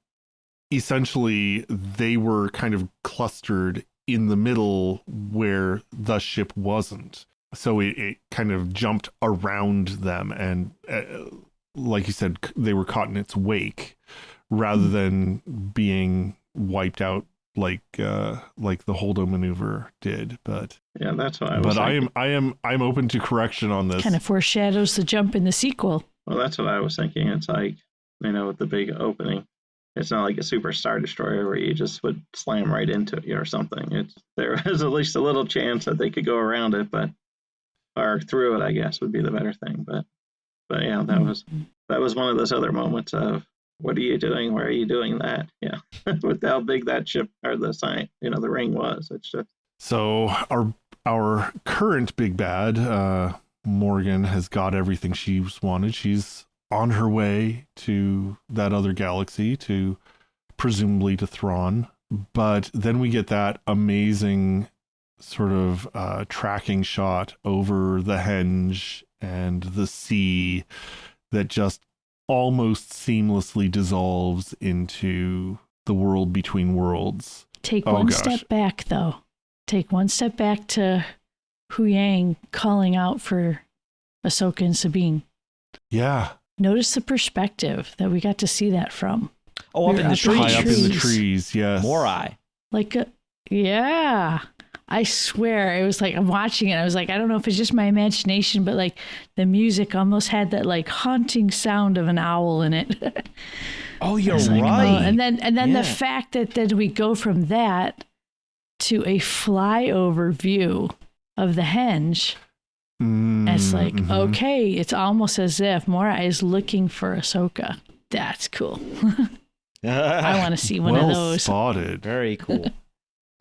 essentially they were kind of clustered in the middle where the ship wasn't. So it kind of jumped around them. And like you said, they were caught in its wake rather than being wiped out like the Holdo maneuver did. But yeah, that's what I was thinking. I'm open to correction on this. Kind of foreshadows the jump in the sequel. Well, that's what I was thinking. It's like, with the big opening, it's not like a super Star Destroyer where you just would slam right into it or something. There was at least a little chance that they could go around it, or through it, I guess, would be the better thing. But yeah, that was one of those other moments of, what are you doing? Why are you doing that? Yeah, with how big that ship or the sign, the ring was. It's just so our current big bad, Morgan, has got everything she's wanted. She's on her way to that other galaxy, presumably to Thrawn. But then we get that amazing sort of tracking shot over the henge and the sea that just almost seamlessly dissolves into the world between worlds. Take one step back, though. Take one step back to Hu Yang calling out for Ahsoka and Sabine. Yeah. Notice the perspective that we got to see that from. Oh, up in the trees. High up in the trees, yes. Morai. Yeah. I swear, it was like, I'm watching it. I was like, I don't know if it's just my imagination, but like the music almost had that like haunting sound of an owl in it. Oh, you're right. And then the fact that we go from that to a flyover view of the henge. It's like, okay, it's almost as if Mora is looking for Ahsoka. That's cool. I want to see one of those. Spotted. Very cool.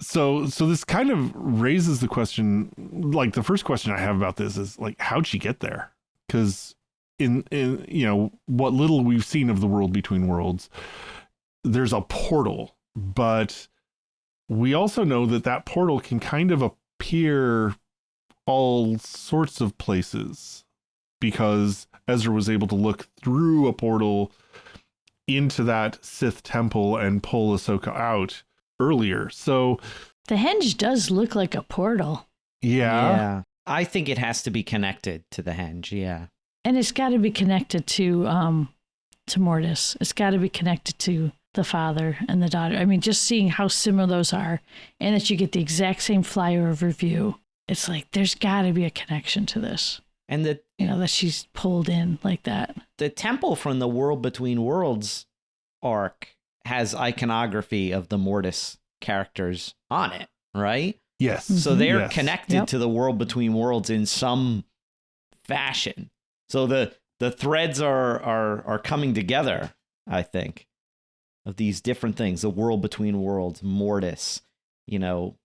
So this kind of raises the question, like the first question I have about this is like, how'd she get there? Because in what little we've seen of the world between worlds, there's a portal, but we also know that portal can kind of appear all sorts of places because Ezra was able to look through a portal into that Sith temple and pull Ahsoka out earlier. So the henge does look like a portal. Yeah. I think it has to be connected to the henge. Yeah. And it's got to be connected to Mortis. It's got to be connected to the father and the daughter. I mean, just seeing how similar those are and that you get the exact same flyover view. It's like, there's got to be a connection to this. And that she's pulled in like that. The temple from the World Between Worlds arc has iconography of the Mortis characters on it, right? Yes. So they're connected to the World Between Worlds in some fashion. So the threads are coming together, I think, of these different things. The World Between Worlds, Mortis, Ahsoka,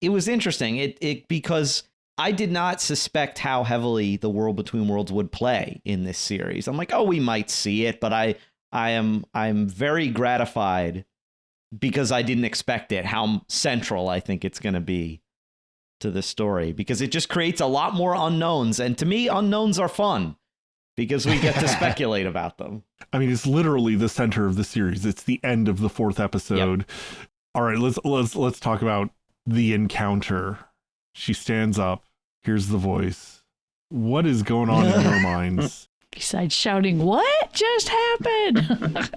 It was interesting. It because I did not suspect how heavily the World Between Worlds would play in this series. I'm like, oh, we might see it, but I'm very gratified because I didn't expect it, how central I think it's going to be to the story, because it just creates a lot more unknowns. And to me, unknowns are fun because we get to speculate about them. I mean, it's literally the center of the series. It's the end of the 4th episode. Yep. All right, let's talk about the encounter. She stands up. Here's the voice. What is going on in your minds? Besides shouting, "What just happened?"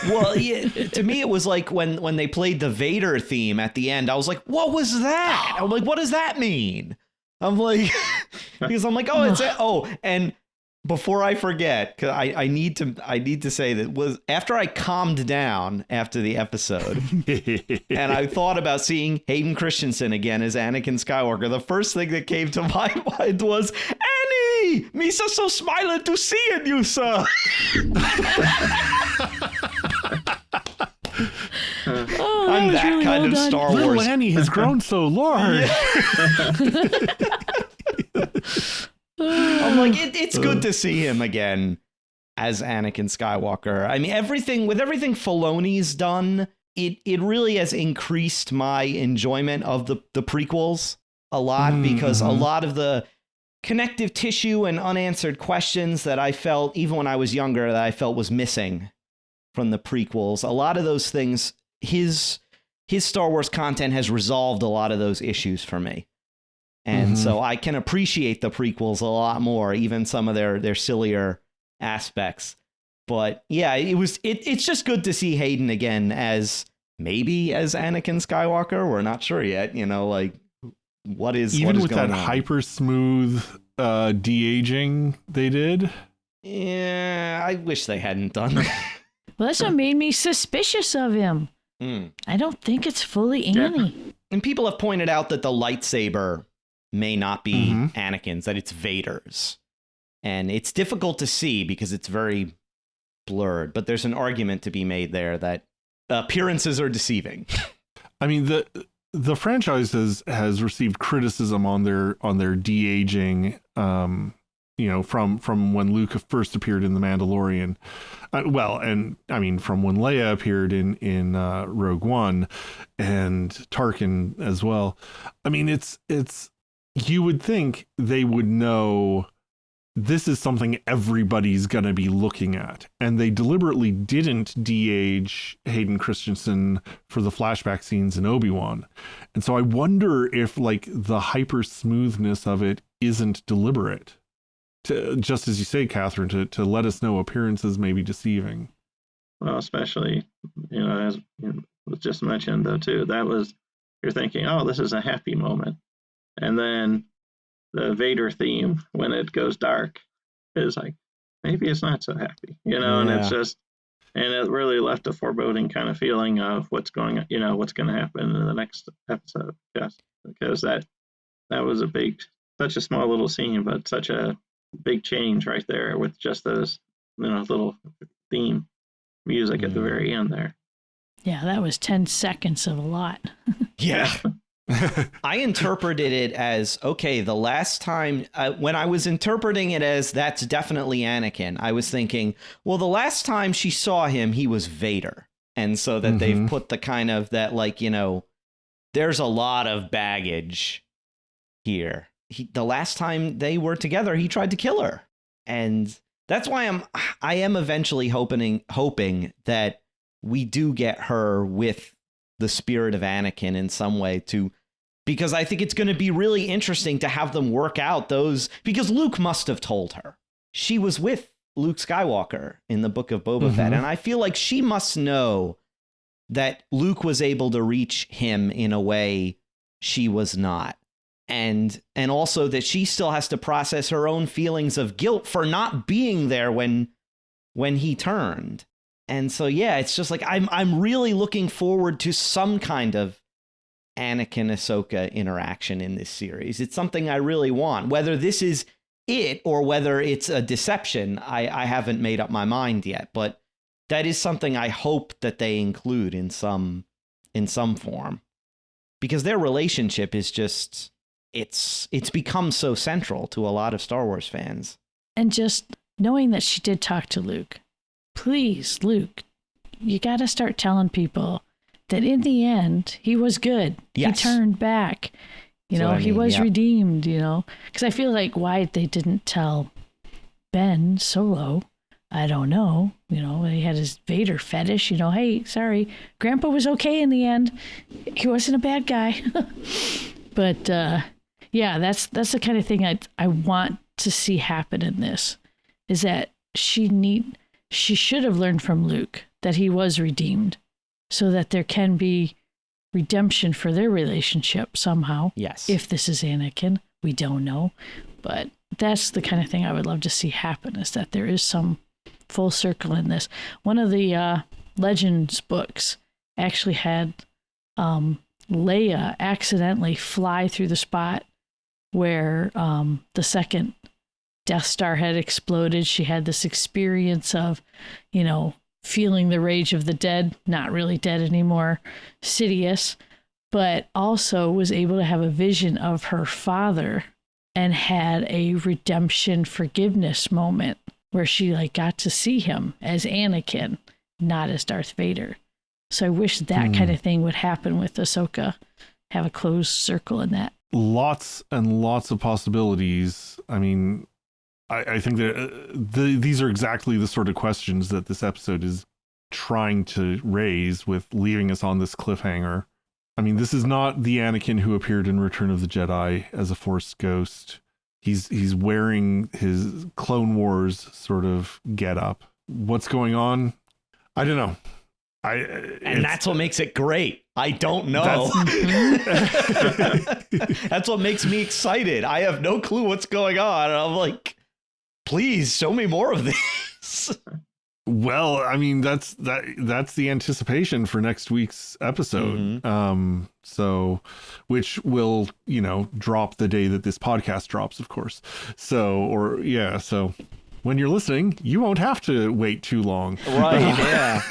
Well, yeah, to me, it was like when they played the Vader theme at the end. I was like, "What was that?" I'm like, "What does that mean?" I'm like, because I'm like, "Oh, it's it." Oh, and before I forget, because I need to say that was after I calmed down after the episode, and I thought about seeing Hayden Christensen again as Anakin Skywalker. The first thing that came to my mind was, "Annie, Misa so smiling to see you, sir." I'm that really kind of Star Wars. Little Annie has grown so large. I'm like, it's good to see him again as Anakin Skywalker. I mean, everything Filoni's done, it really has increased my enjoyment of the prequels a lot, because a lot of the connective tissue and unanswered questions that I felt, even when I was younger, that I felt was missing from the prequels. A lot of those things, his Star Wars content has resolved a lot of those issues for me. And so I can appreciate the prequels a lot more, even some of their sillier aspects. But yeah, it's just good to see Hayden again as Anakin Skywalker. We're not sure yet, like what is even with going that on. hyper smooth de-aging they did. Yeah, I wish they hadn't done that. Well, that's what made me suspicious of him. I don't think it's fully Annie. And people have pointed out that the lightsaber may not be Anakin's, that it's Vader's. And it's difficult to see because it's very blurred, but there's an argument to be made there that appearances are deceiving. I mean, the franchise has received criticism on their de-aging, from when Luke first appeared in The Mandalorian. From when Leia appeared in Rogue One, and Tarkin as well. I mean, it's you would think they would know this is something everybody's going to be looking at. And they deliberately didn't de-age Hayden Christensen for the flashback scenes in Obi-Wan. And so I wonder if the hyper smoothness of it isn't deliberate. Just as you say, Kathryn, to let us know appearances may be deceiving. Well, especially, as was just mentioned, though, too, you're thinking, oh, this is a happy moment. And then the Vader theme, when it goes dark, is like, maybe it's not so happy, and it's just, and it really left a foreboding kind of feeling of what's going to happen in the next episode. Yes, because that was such a small little scene, but such a big change right there with just those, little theme music at the very end there. Yeah, that was 10 seconds of a lot. Yeah. I interpreted it as, okay, the last time when I was interpreting it as that's definitely Anakin, I was thinking, well, the last time she saw him, he was Vader. And so that they've put the kind of that, like, you know, there's a lot of baggage here. The last time they were together, he tried to kill her. And that's why I am eventually hoping that we do get her with the spirit of Anakin in some way because I think it's going to be really interesting to have them work out those, because Luke must have told her. She was with Luke Skywalker in the Book of Boba Fett, and I feel like she must know that Luke was able to reach him in a way she was not. And also that she still has to process her own feelings of guilt for not being there when he turned. And so, yeah, it's just like I'm really looking forward to some kind of Anakin-Ahsoka interaction in this series. It's something I really want. Whether this is it or whether it's a deception, I haven't made up my mind yet. But that is something I hope that they include in some form. Because their relationship is just, it's become so central to a lot of Star Wars fans. And just knowing that she did talk to Luke. Please, Luke, you got to start telling people that in the end, he was good. Yes. He turned back. You know, he was redeemed, you know. Because I feel like why they didn't tell Ben Solo, I don't know. You know, he had his Vader fetish, you know, hey, sorry, Grandpa was okay in the end. He wasn't a bad guy. But, yeah, that's the kind of thing I want to see happen in this, is that she should have learned from Luke that he was redeemed so that there can be redemption for their relationship somehow. Yes. If this is Anakin, we don't know. But that's the kind of thing I would love to see happen, is that there is some full circle in this. One of the Legends books actually had Leia accidentally fly through the spot where the second Death Star had exploded. She had this experience of, you know, feeling the rage of the dead, not really dead anymore, Sidious, but also was able to have a vision of her father and had a redemption forgiveness moment where she like got to see him as Anakin, not as Darth Vader. So I wish that kind of thing would happen with Ahsoka, have a closed circle in that. Lots and lots of possibilities. I mean, I think that these are exactly the sort of questions that this episode is trying to raise with leaving us on this cliffhanger. I mean, this is not the Anakin who appeared in Return of the Jedi as a Force ghost. He's wearing his Clone Wars sort of getup. What's going on? I don't know. And that's what makes it great. I don't know. That's what makes me excited. I have no clue what's going on. And I'm like, please show me more of this. Well, I mean, that's the anticipation for next week's episode. So, which will, you know, drop the day that this podcast drops, of course. So when you're listening, you won't have to wait too long. Right. Yeah.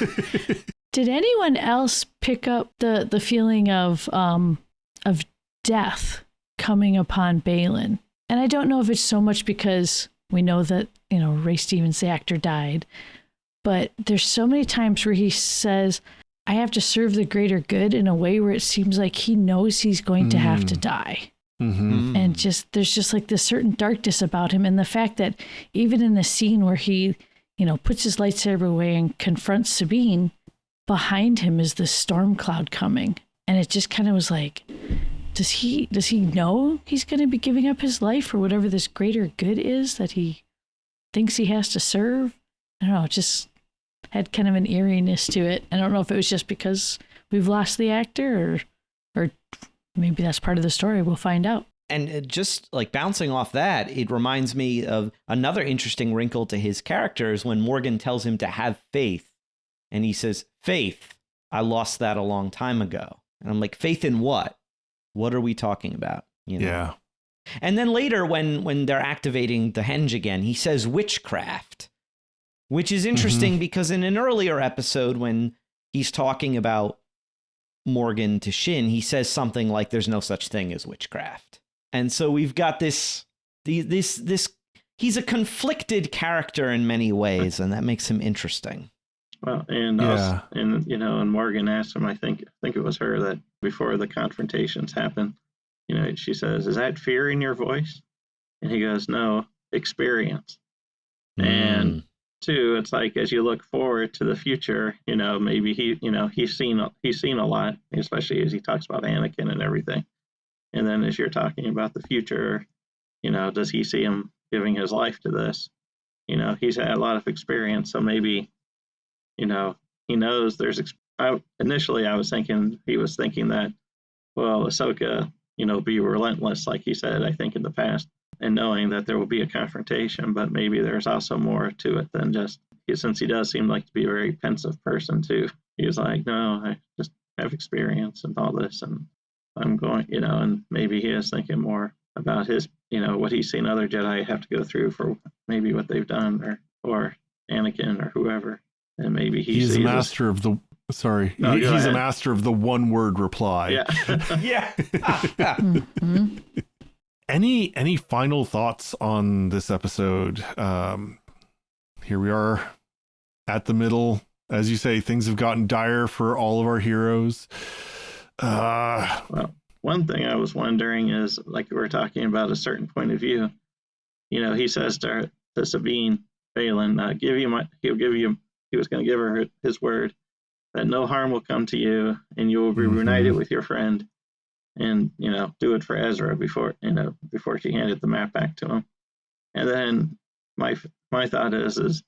Did anyone else pick up the feeling of death coming upon Baylan? And I don't know if it's so much because we know that, you know, Ray Stevens, the actor, died, but there's so many times where he says, I have to serve the greater good, in a way where it seems like he knows he's going to have to die. And there's just like this certain darkness about him. And the fact that even in the scene where he, you know, puts his lightsaber away and confronts Sabine, behind him is this storm cloud coming. And it just kind of was like, does he know he's going to be giving up his life for whatever this greater good is that he thinks he has to serve? I don't know. It just had kind of an eeriness to it. I don't know if it was just because we've lost the actor or maybe that's part of the story. We'll find out. And just like bouncing off that, it reminds me of another interesting wrinkle to his character is when Morgan tells him to have faith. And he says, faith, I lost that a long time ago. And I'm like, faith in what? What are we talking about? You know? Yeah. And then later when they're activating the henge again, he says witchcraft, which is interesting because in an earlier episode when he's talking about Morgan to Shin, he says something like, "There's no such thing as witchcraft." And so we've got this. He's a conflicted character in many ways, and that makes him interesting. Well, and also, and Morgan asked him, I think it was her, that before the confrontations happen, she says, "Is that fear in your voice?" And he goes, "No, experience." And two, it's like, as you look forward to the future, maybe he's seen a lot, especially as he talks about Anakin and everything. And then as you're talking about the future, does he see him giving his life to this? He's had a lot of experience, so maybe, he knows initially I was thinking he was thinking that, well, Ahsoka, be relentless, like he said, I think in the past, and knowing that there will be a confrontation, but maybe there's also more to it than just, since he does seem like to be a very pensive person too. He's like, no, I just have experience and all this, and I'm going, and maybe he is thinking more about his, what he's seen other Jedi have to go through for maybe what they've done, or Anakin or whoever, and maybe he's a master of the. Sorry, no, he's a master of the one-word reply. Yeah. Yeah. Mm-hmm. Any final thoughts on this episode? Here we are at the middle. As you say, things have gotten dire for all of our heroes. Well, one thing I was wondering is, like we were talking about a certain point of view, he says to Sabine, Baylan, he was going to give her his word that no harm will come to you and you will be reunited with your friend, and, do it for Ezra before she handed the map back to him. And then my thought is,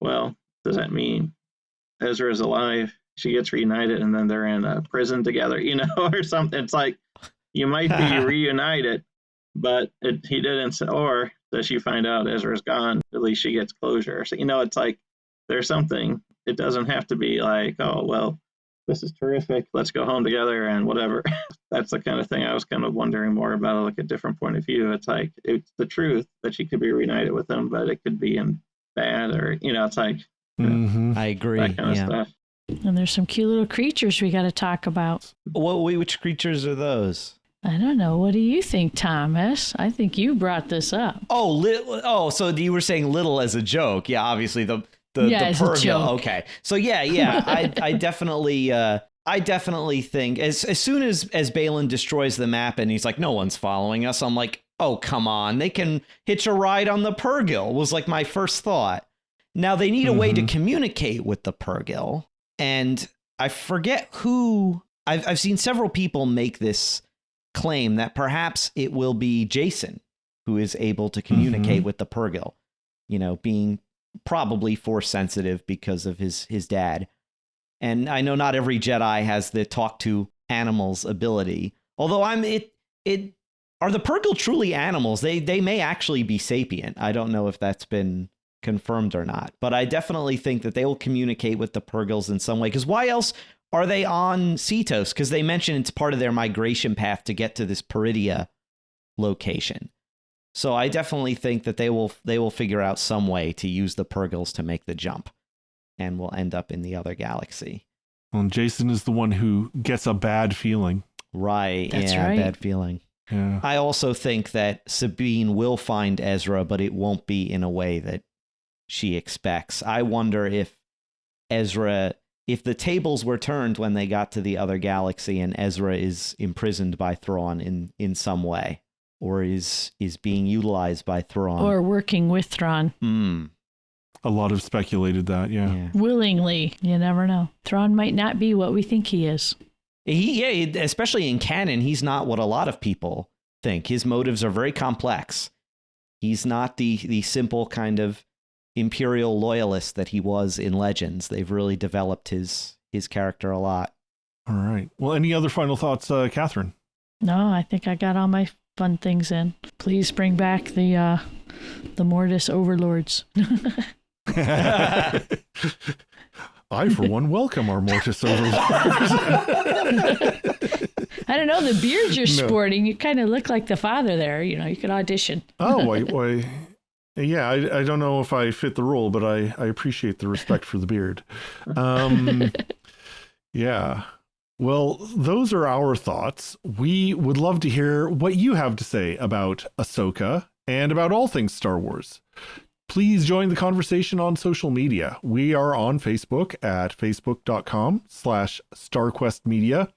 well, does that mean Ezra is alive, she gets reunited, and then they're in a prison together, or something? It's like, you might be reunited, but he didn't say, or does she find out Ezra's gone? At least she gets closure. So, it's like, there's something. It doesn't have to be like, oh, well, this is terrific, let's go home together and whatever. That's the kind of thing I was kind of wondering more about, like a different point of view. It's like, it's the truth that she could be reunited with him, but it could be in bad, or, it's like, I agree. That kind of stuff. And there's some cute little creatures we got to talk about. Which creatures are those? I don't know. What do you think, Thomas? I think you brought this up. So you were saying little as a joke. Yeah, obviously the as a Purrgil. joke. Okay. So yeah. I definitely think as soon as Baylan destroys the map and he's like, no one's following us, I'm like, oh, come on. They can hitch a ride on the Purrgil, was like my first thought. Now they need a way to communicate with the Purrgil. And I forget who, I've seen several people make this claim that perhaps it will be Jason who is able to communicate with the Purrgil, being probably Force sensitive because of his dad. And I know not every Jedi has the talk to animals ability, although are the Purrgil truly animals? They may actually be sapient. I don't know if that's been confirmed or not, but I definitely think that they will communicate with the Purrgils in some way, because why else are they on Cetos? Because they mention it's part of their migration path to get to this Peridia location. So I definitely think that they will figure out some way to use the Purrgils to make the jump, and will end up in the other galaxy. Well, Jason is the one who gets a bad feeling. Right. That's right. Bad feeling. Yeah. I also think that Sabine will find Ezra, but it won't be in a way that she expects. I wonder if the tables were turned when they got to the other galaxy and Ezra is imprisoned by Thrawn in some way, or is being utilized by Thrawn. Or working with Thrawn. A lot have speculated that, yeah. Willingly. You never know. Thrawn might not be what we think he is. Especially in canon, he's not what a lot of people think. His motives are very complex. He's not the simple kind of Imperial loyalist that he was in Legends. They've really developed his character a lot. All right. Well, any other final thoughts, Kathryn? No, I think I got all my fun things in. Please bring back the Mortis overlords. I, for one, welcome our Mortis overlords. I don't know, the beard you're sporting, you kind of look like the father there. You could audition. Oh, why? Yeah, I don't know if I fit the role, but I appreciate the respect for the beard. Yeah. Well, those are our thoughts. We would love to hear what you have to say about Ahsoka and about all things Star Wars. Please join the conversation on social media. We are on Facebook at facebook.com/StarQuestMedia.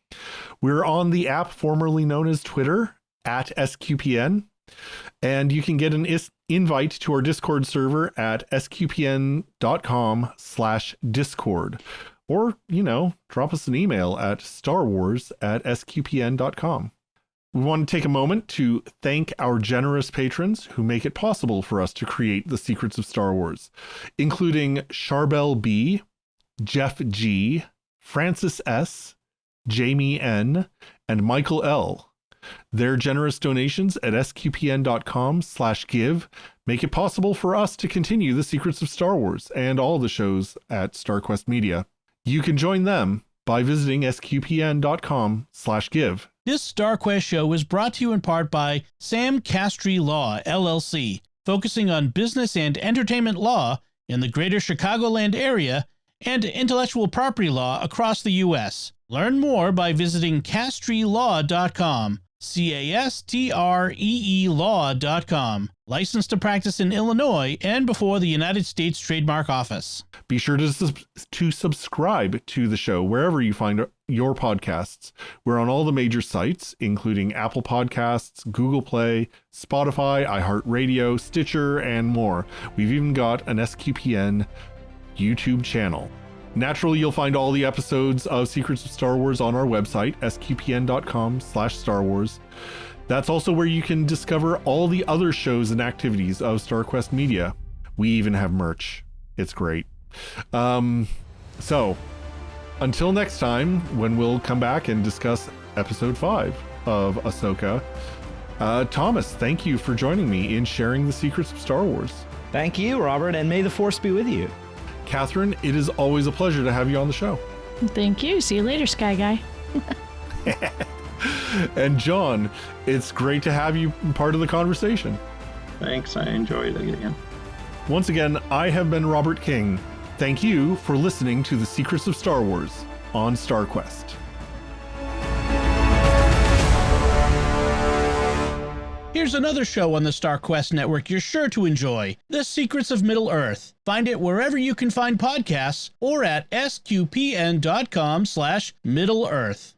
We're on the app formerly known as Twitter at SQPN. And you can get an invite to our Discord server at sqpn.com/Discord. Or, drop us an email at starwars@sqpn.com. We want to take a moment to thank our generous patrons who make it possible for us to create the Secrets of Star Wars, including Charbel B, Jeff G, Francis S, Jamie N, and Michael L. Their generous donations at sqpn.com/give make it possible for us to continue the Secrets of Star Wars and all the shows at StarQuest Media. You can join them by visiting sqpn.com/give. This StarQuest show is brought to you in part by Sam Castry Law, LLC, focusing on business and entertainment law in the greater Chicagoland area and intellectual property law across the U.S. Learn more by visiting castrylaw.com, CASTREE law.com. Licensed to practice in Illinois and before the United States Trademark Office. Be sure to subscribe to the show wherever you find your podcasts. We're on all the major sites, including Apple Podcasts, Google Play, Spotify, iHeartRadio, Stitcher, and more. We've even got an SQPN YouTube channel. Naturally, you'll find all the episodes of Secrets of Star Wars on our website, sqpn.com/Star Wars. That's also where you can discover all the other shows and activities of StarQuest Media. We even have merch. It's great. So, until next time, when we'll come back and discuss Episode 5 of Ahsoka, Thomas, thank you for joining me in sharing the Secrets of Star Wars. Thank you, Robert, and may the Force be with you. Catherine, it is always a pleasure to have you on the show. Thank you. See you later, Sky Guy. And John, it's great to have you part of the conversation. Thanks, I enjoyed it again. Once again, I have been Robert King. Thank you for listening to The Secrets of Star Wars on StarQuest. Here's another show on the StarQuest network you're sure to enjoy, The Secrets of Middle-earth. Find it wherever you can find podcasts or at sqpn.com/Middle-earth.